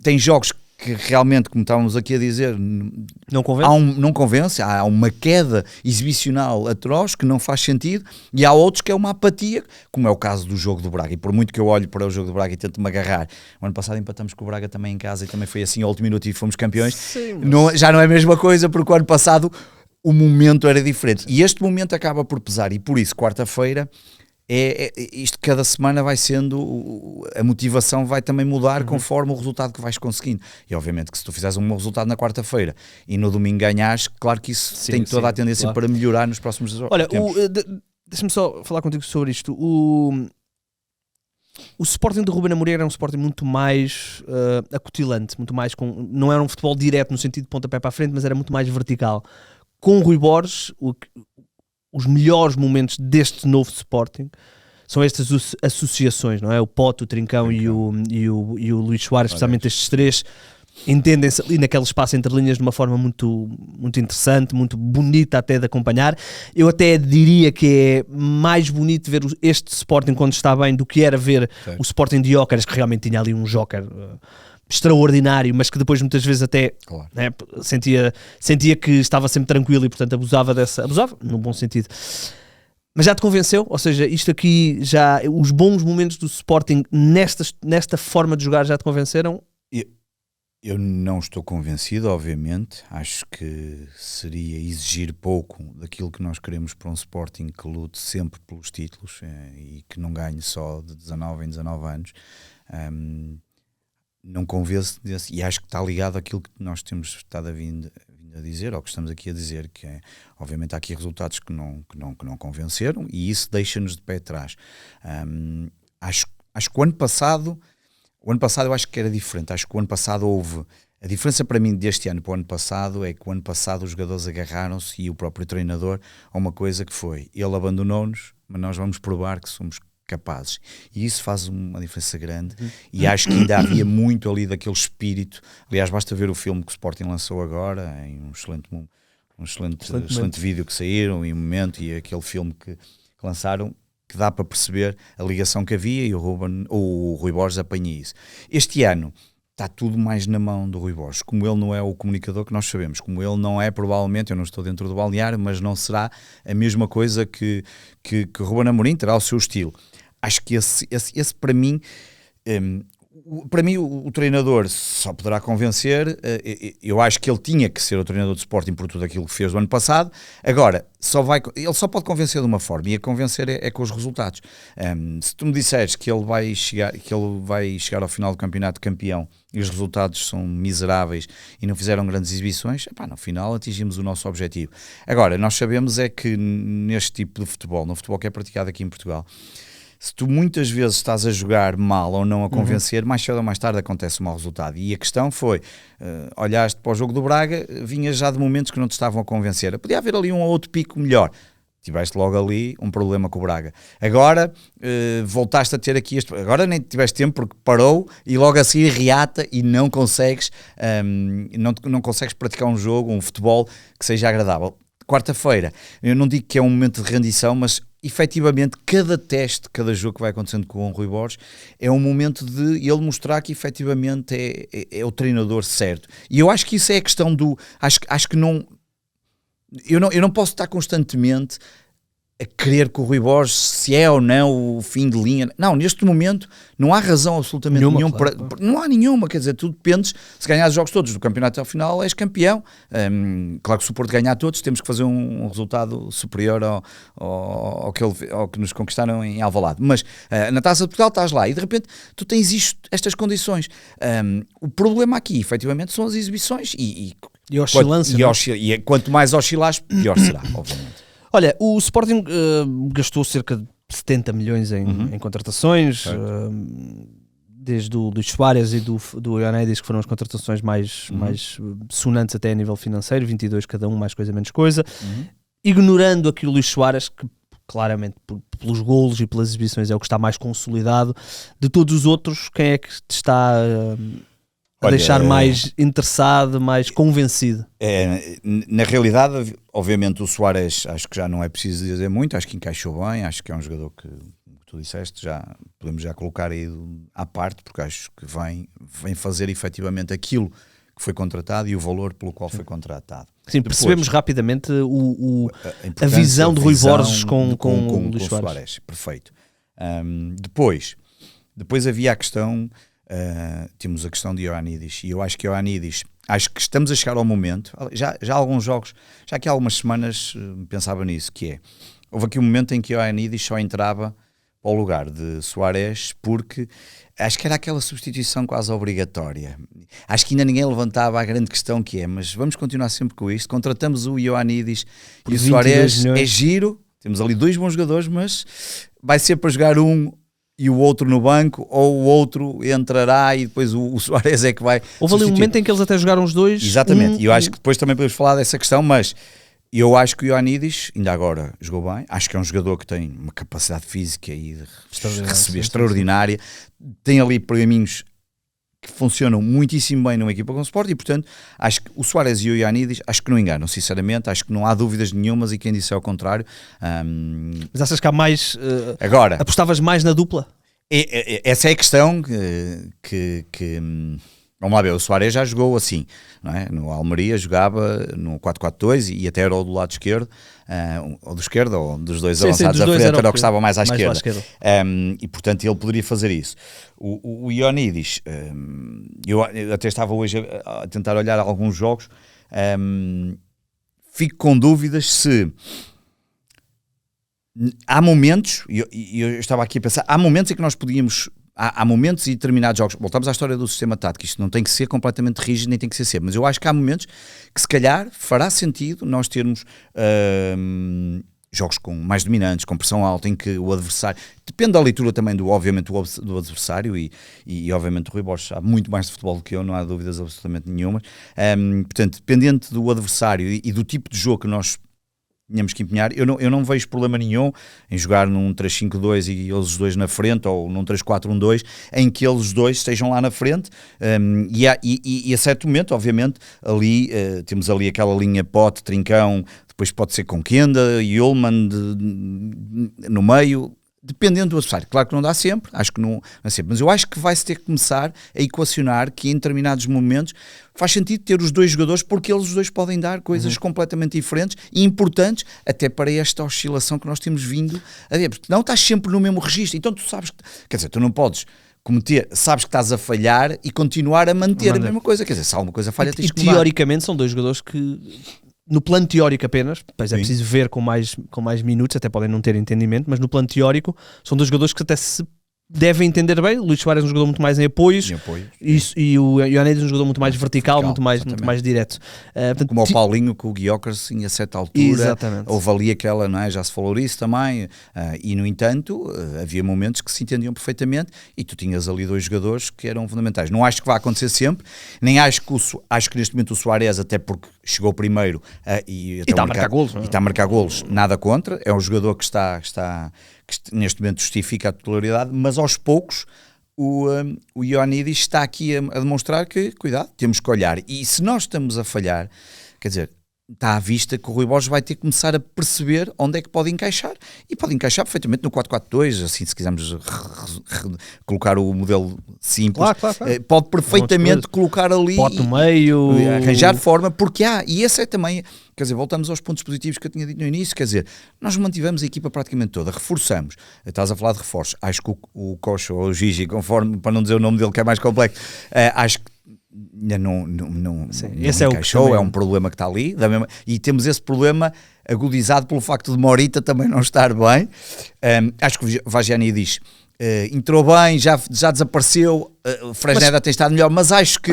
tens jogos que realmente, como estávamos aqui a dizer, não convence? Não convence, há uma queda exibicional atroz que não faz sentido, e há outros que é uma apatia, como é o caso do jogo do Braga, e por muito que eu olhe para o jogo do Braga e tento-me agarrar, o ano passado empatamos com o Braga também em casa e também foi assim ao último minuto e fomos campeões. Sim, mas... já não é a mesma coisa, porque o ano passado o momento era diferente, e este momento acaba por pesar, e por isso quarta-feira isto cada semana vai sendo, a motivação vai também mudar conforme o resultado que vais conseguindo, e obviamente que se tu fizeres um bom resultado na quarta-feira e no domingo ganhares, claro que isso tem toda a tendência para melhorar nos próximos jogos. Olha, deixa-me só falar contigo sobre isto. O Sporting de Ruben Amorim era um Sporting muito mais acutilante, muito mais não era um futebol direto no sentido de pontapé para a frente, mas era muito mais vertical. Com o Rui Borges, os melhores momentos deste novo Sporting são estas associações, não é? O Pote, o Trincão e o Luís Soares, especialmente estes três, entendem-se ali naquele espaço entre linhas de uma forma muito, muito interessante, muito bonita até de acompanhar. Eu até diria que é mais bonito ver este Sporting quando está bem do que era ver o Sporting de Gyökeres, que realmente tinha ali um Joker extraordinário, mas que depois muitas vezes até né, sentia que estava sempre tranquilo e portanto abusava no bom sentido. Mas já te convenceu? Ou seja, isto aqui já, os bons momentos do Sporting nesta forma de jogar já te convenceram? Eu não estou convencido, obviamente. Acho que seria exigir pouco daquilo que nós queremos para um Sporting que lute sempre pelos títulos e que não ganhe só de 19 em 19 anos. Não convence desse, e acho que está ligado àquilo que nós temos estado a vindo a dizer, ou que estamos aqui a dizer, que é, obviamente há aqui resultados que não convenceram, e isso deixa-nos de pé atrás. Acho que o ano passado eu acho que era diferente. Acho que o ano passado houve, a diferença para mim deste ano para o ano passado é que o ano passado os jogadores agarraram-se, e o próprio treinador, a uma coisa que foi, ele abandonou-nos, mas nós vamos provar que somos capazes, e isso faz uma diferença grande, e acho que ainda havia muito ali daquele espírito. Aliás, basta ver o filme que o Sporting lançou agora, em um excelente vídeo que saíram, e um momento, e aquele filme que lançaram, que dá para perceber a ligação que havia, e o Rui Borges apanha isso. Este ano está tudo mais na mão do Rui Borges, como ele não é o comunicador que nós sabemos, como ele não é, provavelmente, eu não estou dentro do balneário, mas não será a mesma coisa que o Ruben Amorim, terá o seu estilo. Acho que esse para mim, o treinador só poderá convencer. Eu acho que ele tinha que ser o treinador de Sporting por tudo aquilo que fez no ano passado. Agora, ele só pode convencer de uma forma, e a convencer é com os resultados. Se tu me disseres que ele vai chegar ao final do campeonato campeão e os resultados são miseráveis e não fizeram grandes exibições, no final atingimos o nosso objetivo. Agora, nós sabemos é que neste tipo de futebol, no futebol que é praticado aqui em Portugal, se tu muitas vezes estás a jogar mal ou não a convencer, mais cedo ou mais tarde acontece um mau resultado. E a questão foi, olhaste para o jogo do Braga, vinhas já de momentos que não te estavam a convencer. Podia haver ali um ou outro pico melhor. Tiveste logo ali um problema com o Braga. Agora voltaste a ter aqui agora nem tiveste tempo porque parou e logo a seguir reata e não consegues não consegues praticar um jogo, um futebol que seja agradável. Quarta-feira, eu não digo que é um momento de rendição, mas efetivamente cada teste, cada jogo que vai acontecendo com o Rui Borges é um momento de ele mostrar que efetivamente é o treinador certo. E eu acho que isso é a questão do... Acho que não... Eu não posso estar constantemente a querer que o Rui Borges, se é ou não o fim de linha. Não, neste momento não há razão absolutamente nenhuma. Claro. Não há nenhuma, quer dizer, tu dependes, se ganhar os jogos todos do campeonato ao final, és campeão. Claro que se o Porto ganhar todos, temos que fazer um resultado superior ao que nos conquistaram em Alvalade. Mas na Taça de Portugal estás lá e de repente tu tens estas condições. O problema aqui, efetivamente, são as exibições e E oscilância. E quanto mais oscilares, pior será, obviamente. Olha, o Sporting gastou cerca de 70 milhões em contratações, desde o Luís Soares e do Ioannidis, que foram as contratações mais sonantes até a nível financeiro, 22 cada um, mais coisa menos coisa, ignorando aqui o Luís Soares, que claramente pelos golos e pelas exibições é o que está mais consolidado. De todos os outros, quem é que te está a deixar mais interessado, mais convencido? Na realidade, obviamente o Soares acho que já não é preciso dizer muito, acho que encaixou bem, acho que é um jogador que tu disseste, podemos já colocar aí à parte, porque acho que vem fazer efetivamente aquilo que foi contratado e o valor pelo qual foi contratado. Sim, depois, percebemos rapidamente a visão de Rui Borges com o Luís Soares. Perfeito. Depois havia a questão, temos a questão de Ioannidis, e eu acho que Ioannidis, acho que estamos a chegar ao momento, já há alguns jogos, já que há algumas semanas pensava nisso, houve aqui um momento em que Ioannidis só entrava ao lugar de Soares, porque acho que era aquela substituição quase obrigatória. Acho que ainda ninguém levantava a grande questão mas vamos continuar sempre com isto. Contratamos o Ioannidis e o Soares é giro, temos ali dois bons jogadores, mas vai ser para jogar um e o outro no banco, ou o outro entrará e depois o Soares é que vai Houve ali um momento em que eles até jogaram os dois. Exatamente, e eu acho que depois também podemos falar dessa questão, mas eu acho que o Ioannidis, ainda agora, jogou bem. Acho que é um jogador que tem uma capacidade física e de receber extraordinária. Tem ali pergaminhos que funcionam muitíssimo bem numa equipa com o Sport e, portanto, acho que o Soares e o Ioannidis, acho que não enganam, sinceramente. Acho que não há dúvidas nenhumas e quem disse é o contrário. Mas achas que há mais... agora, apostavas mais na dupla? Essa é a questão que vamos lá ver, o Soares já jogou assim, não é? No Almeria jogava no 4-4-2 e até era o do lado esquerdo, ou do esquerdo, ou dos dois avançados à frente, era o que estava mais à esquerda. E portanto ele poderia fazer isso. O Ioannidis, eu até estava hoje a tentar olhar alguns jogos, fico com dúvidas se... Há momentos, e eu estava aqui a pensar, há momentos em que nós podíamos... Há momentos e determinados jogos, voltamos à história do sistema tático, isto não tem que ser completamente rígido, nem tem que ser sempre, mas eu acho que há momentos que se calhar fará sentido nós termos jogos com mais dominantes, com pressão alta, em que o adversário, depende da leitura também obviamente do adversário e obviamente o Rui Borges sabe muito mais de futebol do que eu, não há dúvidas absolutamente nenhuma, portanto, dependente do adversário e do tipo de jogo que nós tínhamos que empenhar, eu não vejo problema nenhum em jogar num 3-5-2 e eles os dois na frente, ou num 3-4-1-2, em que eles dois estejam lá na frente, e a certo momento, obviamente, ali temos ali aquela linha Pote, Trincão, depois pode ser com Kenda e Ullmann no meio, dependendo do adversário. Claro que não dá sempre, acho que não é sempre, mas eu acho que vai-se ter que começar a equacionar que em determinados momentos faz sentido ter os dois jogadores, porque eles os dois podem dar coisas completamente diferentes e importantes até para esta oscilação que nós temos vindo a ver, porque não estás sempre no mesmo registro, então tu sabes, quer dizer, tu não podes sabes que estás a falhar e continuar a manter a mesma coisa, quer dizer, se alguma coisa falha tens que mudar. Teoricamente são dois jogadores que... No plano teórico apenas, pois é preciso ver com mais minutos, até podem não ter entendimento, mas no plano teórico são dois jogadores que até se devem entender bem. O Luís Soares é um jogador muito mais em apoios, e o Ioannidis é um jogador muito mais vertical, muito mais direto. Portanto, como o Paulinho com o Gyökeres a certa altura, houve ali aquela, não é? Já se falou disso também, e no entanto havia momentos que se entendiam perfeitamente e tu tinhas ali dois jogadores que eram fundamentais. Não acho que vai acontecer sempre, nem acho que neste momento o Soares, até porque chegou primeiro e está a marcar golos, está a marcar golos, nada contra, é um jogador que que neste momento justifica a titularidade, mas aos poucos o Ioannidis está aqui a demonstrar que, cuidado, temos que olhar, e se nós estamos a falhar, quer dizer, está à vista que o Rui Borges vai ter que começar a perceber onde é que pode encaixar, e pode encaixar perfeitamente no 4-4-2, assim, se quisermos colocar o modelo simples, claro. Pode perfeitamente colocar ali, Pote no meio, arranjar forma, porque e esse é também, quer dizer, voltamos aos pontos positivos que eu tinha dito no início, quer dizer, nós mantivemos a equipa praticamente toda, reforçamos, estás a falar de reforços, acho que o Cocho ou o Gigi, conforme, para não dizer o nome dele que é mais complexo, acho que ainda não esse encaixou, é um problema que está ali, e temos esse problema agudizado pelo facto de Morita também não estar bem. Acho que o Vagiannidis entrou bem, já desapareceu, o Fresneda tem estado melhor, mas acho que...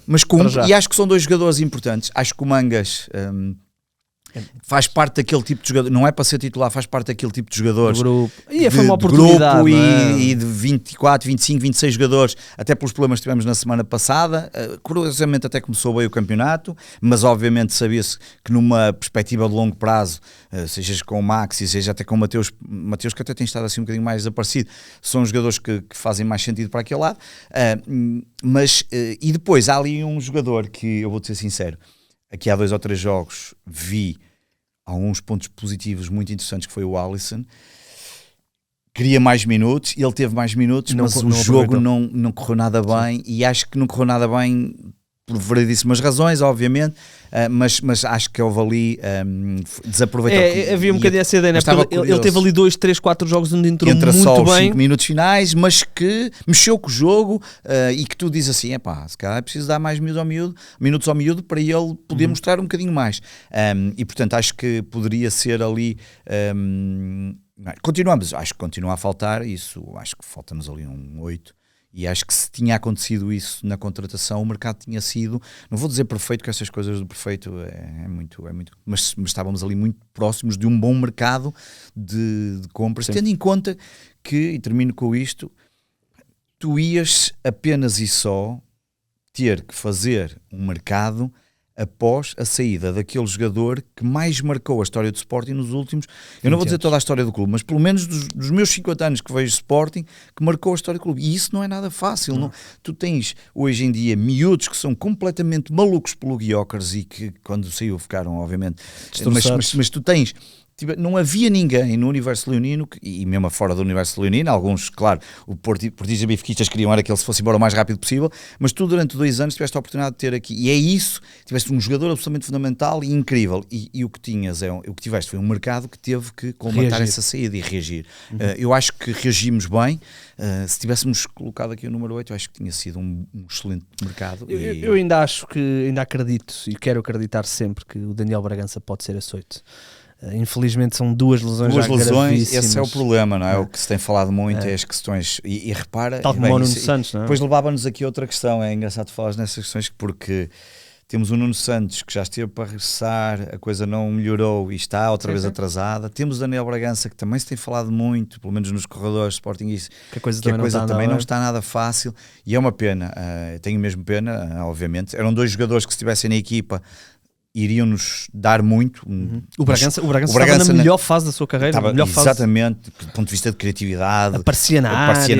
Mas cumpre e acho que são dois jogadores importantes. Acho que o Mangas... faz parte daquele tipo de jogador, não é para ser titular, faz parte daquele tipo de jogadores e foi uma oportunidade grupo e de 24, 25, 26 jogadores, até pelos problemas que tivemos na semana passada. Curiosamente até começou bem o campeonato, mas obviamente sabia-se que numa perspectiva de longo prazo, seja com o Maxi, seja até com o Mateus que até tem estado assim um bocadinho mais desaparecido, são jogadores que fazem mais sentido para aquele lado. E depois há ali um jogador que eu vou-te ser sincero, aqui há 2 ou 3 jogos vi alguns pontos positivos muito interessantes, que foi o Alisson. Queria mais minutos, ele teve mais minutos, mas o jogo não correu nada bem. Sim. E acho que não correu nada bem por variedíssimas razões, obviamente, mas acho que houve ali desaproveitou. Havia um bocadinho essa ideia, né? Ele teve ali 2, 3, 4 jogos onde entrou muito bem. Entra só os 5 minutos finais, mas que mexeu com o jogo e que tu dizes assim, se calhar é preciso dar mais minutos ao miúdo para ele poder mostrar um bocadinho mais. E portanto acho que poderia ser ali... continuamos, acho que continua a faltar isso, acho que falta-nos ali um 8. E acho que se tinha acontecido isso na contratação, o mercado tinha sido, não vou dizer perfeito, que essas coisas do perfeito é muito, mas estávamos ali muito próximos de um bom mercado de compras. Sim. Tendo em conta que, e termino com isto, tu ias apenas e só ter que fazer um mercado após a saída daquele jogador que mais marcou a história do Sporting nos últimos, eu não vou dizer toda a história do clube, mas pelo menos dos meus 50 anos que vejo Sporting, que marcou a história do clube. E isso não é nada fácil. Não. Tu tens, hoje em dia, miúdos que são completamente malucos pelo Gyökeres e que, quando saiu, ficaram, obviamente... Mas tu tens... Não havia ninguém no universo leonino, e mesmo fora do universo leonino, alguns, claro, o portistas benfiquistas queriam era que ele se fosse embora o mais rápido possível, mas tu durante 2 anos tiveste a oportunidade de ter aqui, e é isso, tiveste um jogador absolutamente fundamental e incrível, e o que tinhas, o que tiveste foi um mercado que teve que colmatar essa saída e reagir. Eu acho que reagimos bem, se tivéssemos colocado aqui o número 8, eu acho que tinha sido um excelente mercado. Eu ainda acho que, ainda acredito, e quero acreditar sempre que o Daniel Bragança pode ser esse 8. Infelizmente são 2 lesões gravíssimas. Esse é o problema, não é? O que se tem falado muito é as questões, e repara, tal como o Nuno Santos, não é? Depois levava-nos aqui outra questão, é engraçado falar nessas questões, porque temos o Nuno Santos que já esteve para regressar, a coisa não melhorou e está outra vez atrasada. Temos o Daniel Bragança, que também se tem falado muito, pelo menos nos corredores Sportingistas, que a coisa também não está nada fácil, e é uma pena, tenho mesmo pena, obviamente. Eram 2 jogadores que, se estivessem na equipa, iriam-nos dar muito. O Bragança estava na melhor fase da sua carreira. Exatamente, do ponto de vista de criatividade, aparecia na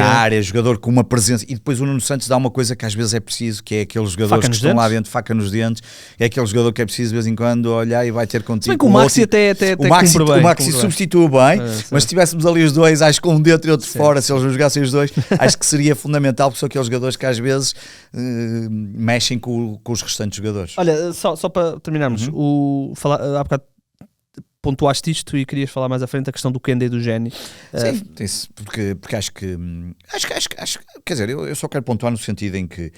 área, jogador com uma presença. E depois o Nuno Santos dá uma coisa que às vezes é preciso, que é aqueles jogadores que estão lá dentro, faca nos dentes, é aquele jogador que é preciso de vez em quando olhar e vai ter contigo. Bem que o Maxi até o Maxi substituiu bem, mas se tivéssemos ali os dois, acho que um dentro e outro fora, se eles não jogassem os dois, acho que seria fundamental, porque são aqueles jogadores que às vezes mexem com os restantes jogadores. Olha, só para terminarmos, há bocado pontuaste isto e querias falar mais à frente a questão do Kenda e do Géni. Sim, porque acho que quer dizer, eu só quero pontuar no sentido em que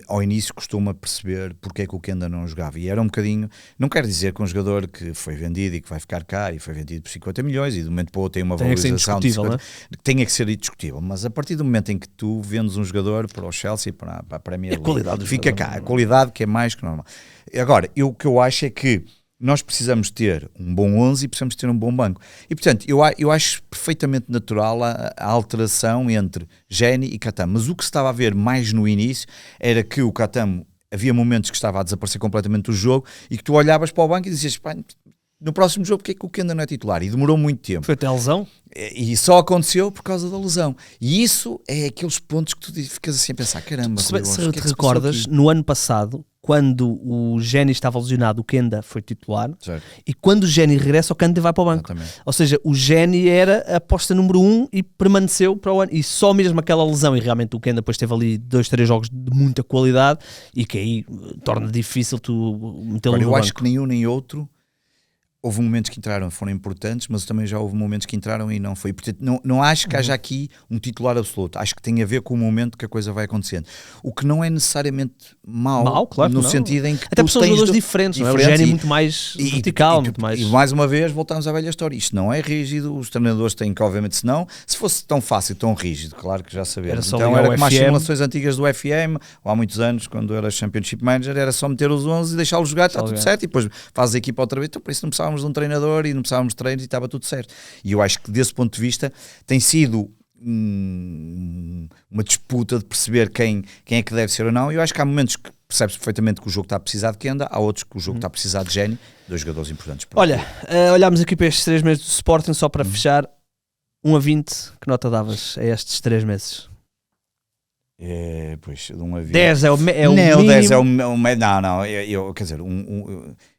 ao início costuma perceber porque é que o Kenda não jogava, e era um bocadinho, não quero dizer que um jogador que foi vendido e que vai ficar cá e foi vendido por 50 milhões e de momento para o outro tem uma valorização de 50, tenha que ser indiscutível, mas a partir do momento em que tu vendes um jogador para o Chelsea, para a Premier League, fica cá, a qualidade que é mais que normal. Agora, o que eu acho é que nós precisamos ter um bom 11 e precisamos ter um bom banco. E, portanto, eu acho perfeitamente natural a alteração entre Géni e Catamo. Mas o que se estava a ver mais no início era que o Catamo, havia momentos que estava a desaparecer completamente do jogo e que tu olhavas para o banco e dizias, no próximo jogo, porque é que o Kenda não é titular? E demorou muito tempo. Foi até a lesão? E só aconteceu por causa da lesão. E isso é aqueles pontos que tu ficas assim a pensar, caramba. Se te recordas, no ano passado, quando o Géni estava lesionado, o Kenda foi titular, certo. E quando o Géni regressa, o Kenda vai para o banco. Exatamente. Ou seja, o Géni era a aposta número 1 e permaneceu para o ano. E só mesmo aquela lesão, e realmente o Kenda depois teve ali 2, 3 jogos de muita qualidade, e que aí torna difícil tu metê-lo no banco. Eu acho que nenhum nem outro houve momentos que entraram, foram importantes, mas também já houve momentos que entraram e não foi. Portanto, não acho que haja aqui um titular absoluto. Acho que tem a ver com o momento que a coisa vai acontecendo. O que não é necessariamente mau, claro, no não. sentido em que até porque tu são tens jogadores diferentes, não é? O Génio é muito mais vertical, muito mais... E mais uma vez voltamos à velha história. Isto não é rígido, os treinadores têm que, obviamente, se fosse tão fácil, tão rígido, claro que já sabemos. Então era como as simulações antigas do FM, ou há muitos anos, quando era Championship Manager, era só meter os 11 e deixá-los jogar, está tudo certo, e depois faz a equipa outra vez. Então por isso não precisávamos de um treinador e não precisávamos de treinos e estava tudo certo. E eu acho que desse ponto de vista tem sido uma disputa de perceber quem é que deve ser ou não. Eu acho que há momentos que percebes perfeitamente que o jogo está a precisar de Kenda, há outros que o jogo está a precisar de Génio, dois jogadores importantes. Olha, olhámos aqui para estes 3 meses do Sporting, só para fechar, 1 a 20, que nota davas a estes 3 meses? Pois, de 1 a 20. 10 é o mínimo. Não, 10 é o não, quer dizer,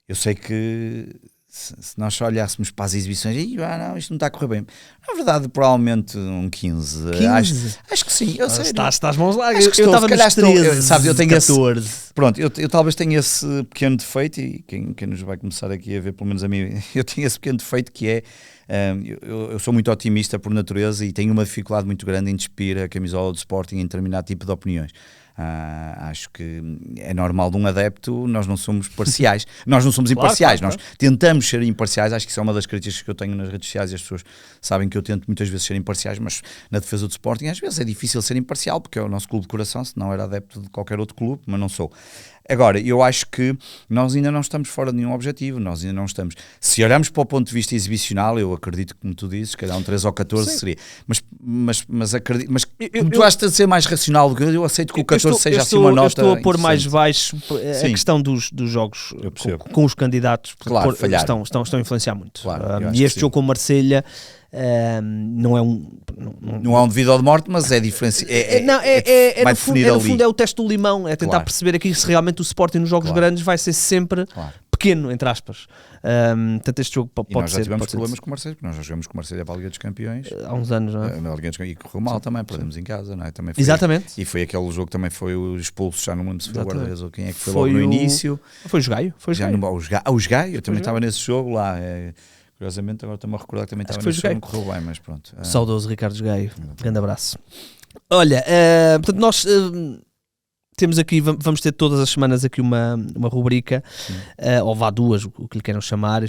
eu sei que se nós só olhássemos para as exibições, não, isto não está a correr bem. Na verdade, provavelmente um 15. Acho que sim. Estás mãos lá. Acho que eu estava nos 13, sabes, eu tenho 14. Pronto, eu talvez tenha esse pequeno defeito, e quem nos vai começar aqui a ver, pelo menos a mim, eu tenho esse pequeno defeito que é, eu sou muito otimista por natureza e tenho uma dificuldade muito grande em despir a camisola do Sporting em determinado tipo de opiniões. Acho que é normal de um adepto, nós não somos parciais, nós não somos imparciais, claro. Nós tentamos ser imparciais. Acho que isso é uma das críticas que eu tenho nas redes sociais, e as pessoas sabem que eu tento muitas vezes ser imparciais, mas na defesa do Sporting às vezes é difícil ser imparcial, porque é o nosso clube de coração, se não era adepto de qualquer outro clube, mas não sou. Agora, eu acho que nós ainda não estamos fora de nenhum objetivo, nós ainda não estamos. Se olharmos para o ponto de vista exibicional, eu acredito que, como tu dizes, cada um 13 ou 14 sim. Seria. Mas acredito, mas tu achas de ser mais racional do que eu aceito que o 14 seja assim uma nota. Eu estou a pôr mais baixo a questão dos jogos com os candidatos, claro, estão a influenciar muito. Claro, e este jogo com Marselha não é não é um devido de morte, mas é diferente. No fundo é o teste do limão, é tentar perceber aqui se realmente o Sporting nos jogos grandes vai ser sempre pequeno, entre aspas. Portanto, este jogo pode ser. Nós já tivemos problemas com o Marselha, porque nós já jogamos com o Marselha para a Liga dos Campeões há uns anos, não é? Na Liga dos Campeões, e correu mal também, perdemos em casa, não é? Também foi, exatamente. E foi aquele jogo que também foi o expulso, já não lembro se foi o guarda-redes ou quem é que foi logo no início. Foi o Jogaio? O Jogaio, eu também estava nesse jogo lá. Curiosamente, agora estou-me a recordar que também estava nesse jogo, não correu bem, mas pronto. Saudoso Ricardo Jogaio, grande abraço. Olha, portanto, nós temos aqui, vamos ter todas as semanas aqui uma rubrica, ou vá duas, o que lhe queiram chamar.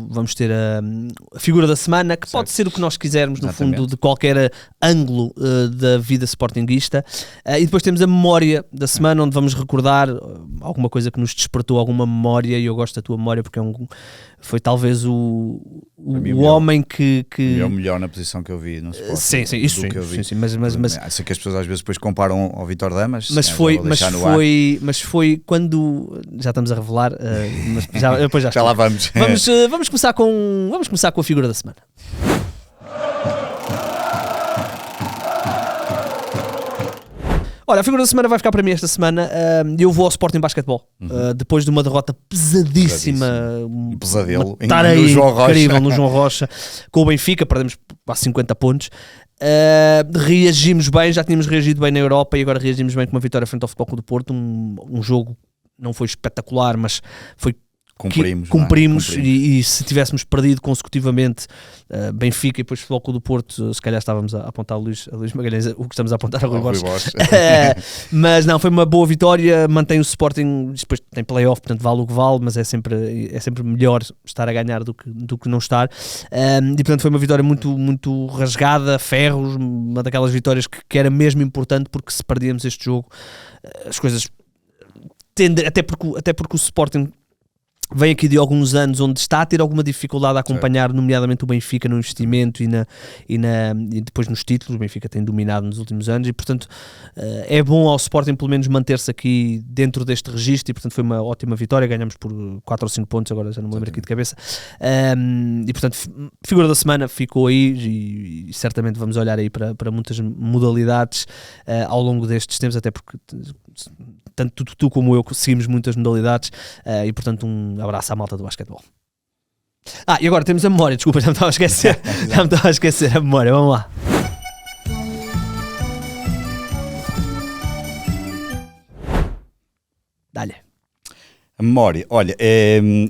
Vamos ter a figura da semana, que pode ser o que nós quisermos, no fundo, de qualquer ângulo da vida sportinguista. E depois temos a memória da semana, onde vamos recordar alguma coisa que nos despertou alguma memória, e eu gosto da tua memória porque foi talvez o homem que... É o melhor na posição que eu vi no Sporting. Sim, isso sim, mas sei que as pessoas às vezes depois comparam ao Vitor Damas. Mas foi quando... Já estamos a revelar, mas depois já lá vamos. Vamos começar com a figura da semana. Olha, a figura da semana vai ficar para mim esta semana. Eu vou ao Sporting Basquetebol. Depois de uma derrota pesadíssima. Um pesadelo. No João Rocha. Incrível, no João Rocha. Com o Benfica, perdemos quase 50 pontos. Reagimos bem, já tínhamos reagido bem na Europa e agora reagimos bem com uma vitória frente ao Futebol Clube do Porto. Um jogo não foi espetacular, mas foi... Cumprimos. E se tivéssemos perdido consecutivamente Benfica e depois Futebol Clube do Porto, se calhar estávamos a apontar a Luís Magalhães, o que estamos a apontar a Rui Borges. Mas não, foi uma boa vitória, mantém o Sporting, depois tem play-off, portanto vale o que vale, mas é sempre melhor estar a ganhar do que não estar. E portanto foi uma vitória muito, muito rasgada, ferros, uma daquelas vitórias que era mesmo importante, porque se perdíamos este jogo, as coisas tendem, até porque o Sporting vem aqui de alguns anos onde está a ter alguma dificuldade a acompanhar, nomeadamente o Benfica no investimento e depois nos títulos. O Benfica tem dominado nos últimos anos e, portanto, é bom ao Sporting pelo menos manter-se aqui dentro deste registro e, portanto, foi uma ótima vitória. Ganhamos por 4 ou 5 pontos, agora já não me lembro aqui de cabeça. E, portanto, figura da semana ficou aí e certamente vamos olhar aí para muitas modalidades ao longo destes tempos, até porque tanto tu como eu seguimos muitas modalidades e, portanto, um abraço à malta do basquetebol. E agora temos a memória, desculpa, já me estava a esquecer a memória, vamos lá. Dá-lhe. A memória, olha,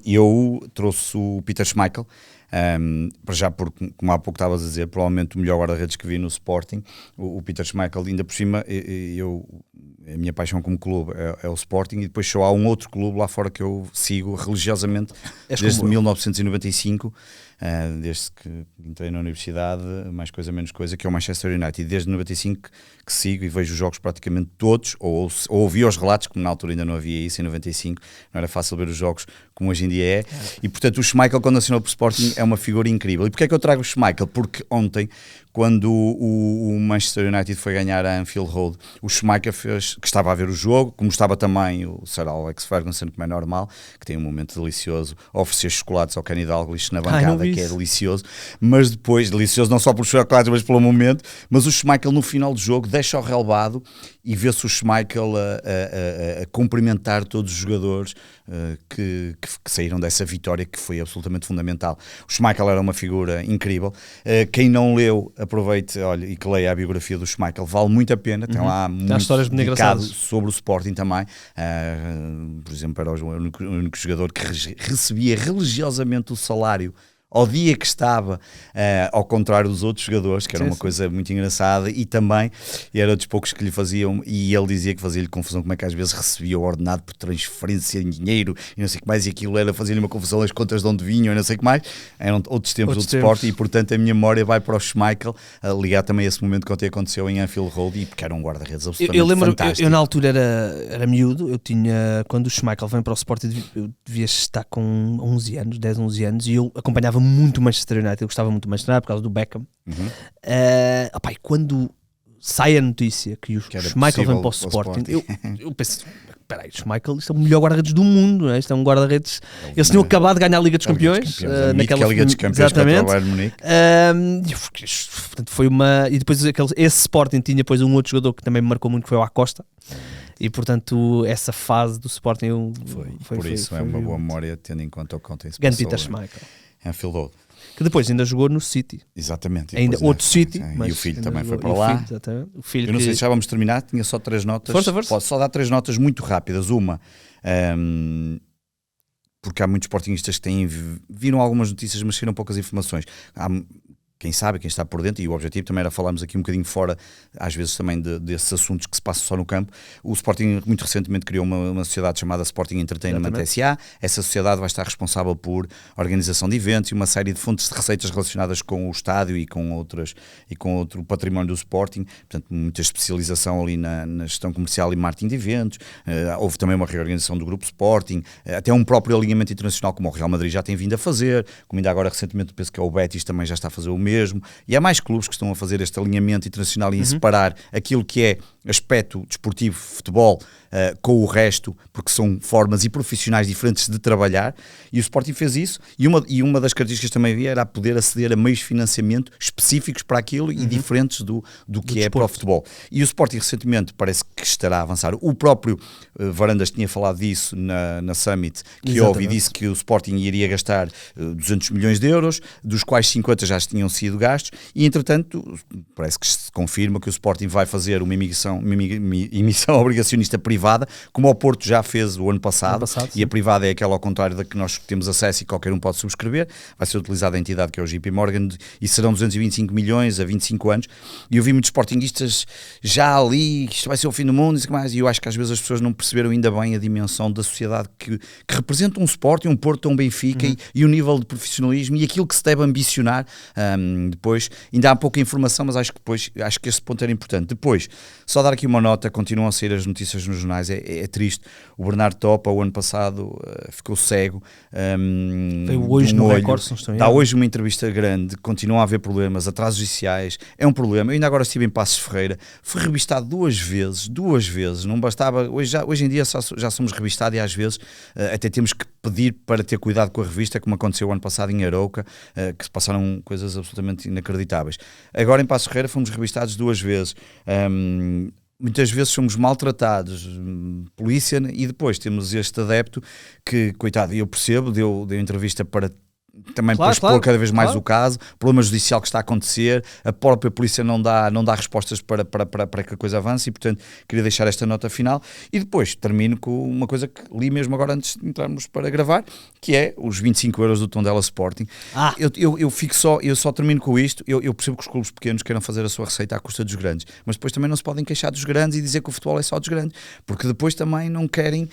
eu trouxe o Peter Schmeichel, para já porque, como há pouco estavas a dizer, provavelmente o melhor guarda-redes que vi no Sporting, o Peter Schmeichel, ainda por cima, a minha paixão como clube é o Sporting, e depois só há um outro clube lá fora que eu sigo religiosamente desde 1995, desde que entrei na universidade, mais coisa menos coisa, que é o Manchester United, e desde 95 que sigo e vejo os jogos praticamente todos, ou ouvi os relatos, como na altura ainda não havia isso, em 95 não era fácil ver os jogos como hoje em dia é, e portanto o Schmeichel, quando assinou para o Sporting, é uma figura incrível. E porquê é que eu trago o Schmeichel? Porque ontem, quando o Manchester United foi ganhar a Anfield Road, o Schmeichel que estava a ver o jogo, como estava também o Sir Alex Ferguson, como é normal, que tem um momento delicioso, a oferecer chocolates ao Kenny Dalglish na bancada, que é delicioso, mas depois, delicioso não só pelos chocolates, mas pelo momento, mas o Schmeichel no final do jogo deixa o relevado e vê-se o Schmeichel a cumprimentar todos os jogadores que saíram dessa vitória, que foi absolutamente fundamental. O Schmeichel era uma figura incrível. Quem não leu, aproveite, olha, e que leia a biografia do Schmeichel, vale muito a pena. Tem lá muito histórias dedicado sobre o Sporting também. Por exemplo, era o único jogador que recebia religiosamente o salário ao dia que estava, ao contrário dos outros jogadores, que era uma coisa muito engraçada, e também era dos poucos que lhe faziam, e ele dizia que fazia-lhe confusão como é que às vezes recebia o ordenado por transferência em dinheiro e não sei o que mais, e aquilo era fazer-lhe uma confusão as contas de onde vinham e não sei o que mais. Eram outros tempos do desporto, e portanto a minha memória vai para o Schmeichel, ligar também a esse momento que ontem aconteceu em Anfield Road, e porque era um guarda-redes absolutamente fantástico. Eu na altura era miúdo, eu tinha, quando o Schmeichel vem para o Sporting, eu devia estar com 11 anos, 10, 11 anos, e eu acompanhava muito o Manchester United, eu gostava muito do Manchester United por causa do Beckham. E quando sai a notícia que o Schmeichel vem para o Sporting, eu penso, peraí, o Schmeichel, isto é o melhor guarda-redes do mundo, não é? Isto é um guarda-redes, eles tinham acabado de ganhar a Liga dos Campeões, naquela Liga dos Campeões contra o Bayern Munique. Portanto, foi uma, e depois esse Sporting tinha depois um outro jogador que também me marcou muito, que foi o Acosta. E portanto essa fase do Sporting foi uma boa memória, tendo em conta o que ontem se passou. Peter Schmeichel. Anfield Road. Que depois ainda jogou no City. Exatamente. Ainda outro City. E o filho também foi para lá. O filho eu não sei se já vamos terminar, tinha só 3 notas. Força. Posso só dar 3 notas muito rápidas. Uma, porque há muitos sportingistas que viram algumas notícias, mas saíram poucas informações. Quem sabe, quem está por dentro, e o objetivo também era falarmos aqui um bocadinho fora, às vezes também desses assuntos que se passam só no campo. O Sporting muito recentemente criou uma sociedade chamada Sporting Entertainment S.A. Essa sociedade vai estar responsável por organização de eventos e uma série de fontes de receitas relacionadas com o estádio e com outro património do Sporting. Portanto, muita especialização ali na gestão comercial e marketing de eventos. Houve também uma reorganização do grupo Sporting, até um próprio alinhamento internacional, como o Real Madrid já tem vindo a fazer, como ainda agora recentemente penso que é o Betis também já está a fazer o mesmo, e há mais clubes que estão a fazer este alinhamento internacional e em separar aquilo que é aspecto desportivo, futebol, com o resto, porque são formas e profissionais diferentes de trabalhar, e o Sporting fez isso, e uma das características também havia era poder aceder a meios de financiamento específicos para aquilo e diferentes do que é para o futebol. E o Sporting recentemente parece que estará a avançar. O próprio Varandas tinha falado disso na Summit, que houve, e disse que o Sporting iria gastar 200 milhões de euros, dos quais 50 já tinham sido gastos, e entretanto parece que se confirma que o Sporting vai fazer uma emissão obrigacionista privada, como o Porto já fez o ano passado, e a privada é aquela ao contrário da que nós temos acesso e qualquer um pode subscrever. Vai ser utilizada a entidade que é o JP Morgan, e serão 225 milhões a 25 anos, e eu vi muitos sportinguistas já ali, isto vai ser o fim do mundo e eu acho que às vezes as pessoas não perceberam ainda bem a dimensão da sociedade que representa um Sporting, um Porto, um Benfica, e o nível de profissionalismo e aquilo que se deve ambicionar. Depois, ainda há pouca informação, mas acho que este ponto era importante. Depois, só dar aqui uma nota, continuam a sair as notícias nos jornais, é triste. O Bernardo Topa, o ano passado, ficou cego. Veio hoje no Record, se não estou dá hoje uma entrevista grande, continuam a haver problemas, atrasos judiciais, é um problema. Eu ainda agora estive em Passos Ferreira, fui revistado duas vezes, não bastava, hoje em dia já somos revistados, e às vezes até temos que pedir para ter cuidado com a revista, como aconteceu o ano passado em Arouca, que se passaram coisas absolutamente inacreditáveis. Agora em Passos Ferreira fomos revistados 2 vezes. Muitas vezes somos maltratados, polícia, e depois temos este adepto que, coitado, eu percebo, deu entrevista para também para expor cada vez mais o caso, o problema judicial que está a acontecer, a própria polícia não dá respostas para que a coisa avance, e portanto queria deixar esta nota final. E depois termino com uma coisa que li mesmo agora antes de entrarmos para gravar, que é os 25 euros do Tondela Sporting. Eu só termino com isto. Eu percebo que os clubes pequenos queiram fazer a sua receita à custa dos grandes, mas depois também não se podem queixar dos grandes e dizer que o futebol é só dos grandes, porque depois também não querem,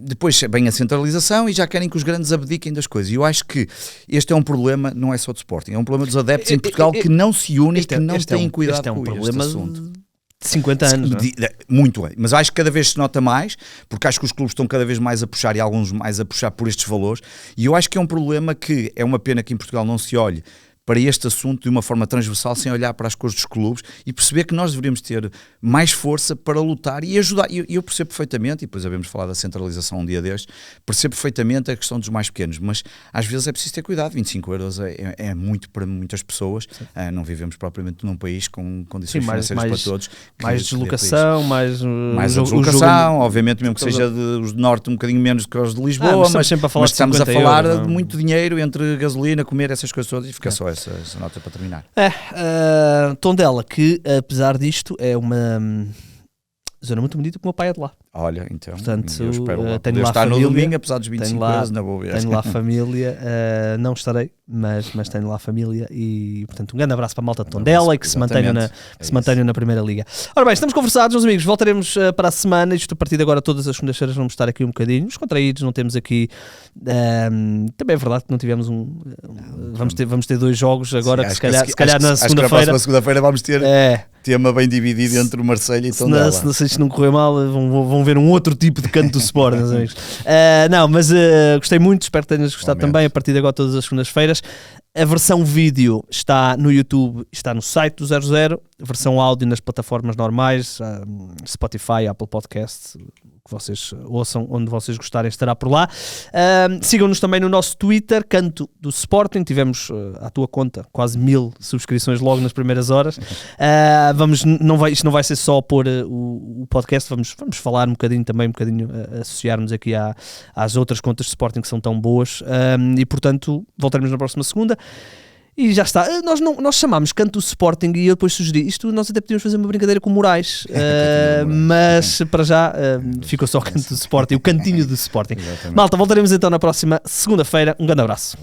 depois vem a centralização e já querem que os grandes abdiquem das coisas. E eu acho que este é um problema, não é só de Sporting, é um problema dos adeptos em Portugal que não se unem e que não têm cuidado com este assunto. De 50 anos, não? Muito bem, mas acho que cada vez se nota mais, porque acho que os clubes estão cada vez mais a puxar, e alguns mais a puxar por estes valores, e eu acho que é um problema que é uma pena que em Portugal não se olhe para este assunto de uma forma transversal, sem olhar para as cores dos clubes, e perceber que nós deveríamos ter mais força para lutar e ajudar. E eu percebo perfeitamente, e depois havemos falar da centralização um dia destes, percebo perfeitamente a questão dos mais pequenos, mas às vezes é preciso ter cuidado. 25 euros é muito para muitas pessoas. Não vivemos propriamente num país com condições financeiras para todos. Mais deslocação, mais a deslocação, obviamente, mesmo que seja os de norte um bocadinho menos do que os de Lisboa, mas estamos a falar de muito dinheiro entre gasolina, comer, essas coisas todas, e fica só essa nota para terminar. Tondela, que apesar disto é uma zona muito bonita, porque o meu pai é de lá. Olha, então, portanto, eu espero tenho lá estar família, no domingo, apesar dos 25 euros, na boa viagem. Tenho lá família, não estarei, mas tenho lá família, e portanto um grande abraço para a malta de Tondela e que se mantenham na Primeira Liga. Ora bem, estamos conversados, meus amigos, voltaremos para a semana. Isto a partir de agora, todas as segundas-feiras vamos estar aqui um bocadinho descontraídos, não temos aqui também é verdade que não tivemos vamos ter 2 jogos agora, sim, que se calhar na segunda-feira vamos ter tema bem dividido entre o Marselha e Tondela. Se isto não correr mal, vão ver um outro tipo de canto do Sport, meus amigos. Mas gostei muito, espero que tenhas gostado também. A partir de agora, todas as segundas-feiras. A versão vídeo está no YouTube, está no site do 00, a versão áudio nas plataformas normais, Spotify, Apple Podcasts, que vocês ouçam, onde vocês gostarem, estará por lá. Sigam-nos também no nosso Twitter, Canto do Sporting. Tivemos, à tua conta, quase 1000 subscrições logo nas primeiras horas. Isto não vai ser só pôr o podcast, vamos falar um bocadinho, associar-nos aqui às outras contas de Sporting que são tão boas, e portanto voltaremos na próxima segunda. E já está. Nós chamámos Canto do Sporting e eu depois sugeri isto. Nós até podíamos fazer uma brincadeira com o Moraes, mas para já ficou só Canto do Sporting, o cantinho do Sporting. Exatamente. Malta, voltaremos então na próxima segunda-feira. Um grande abraço.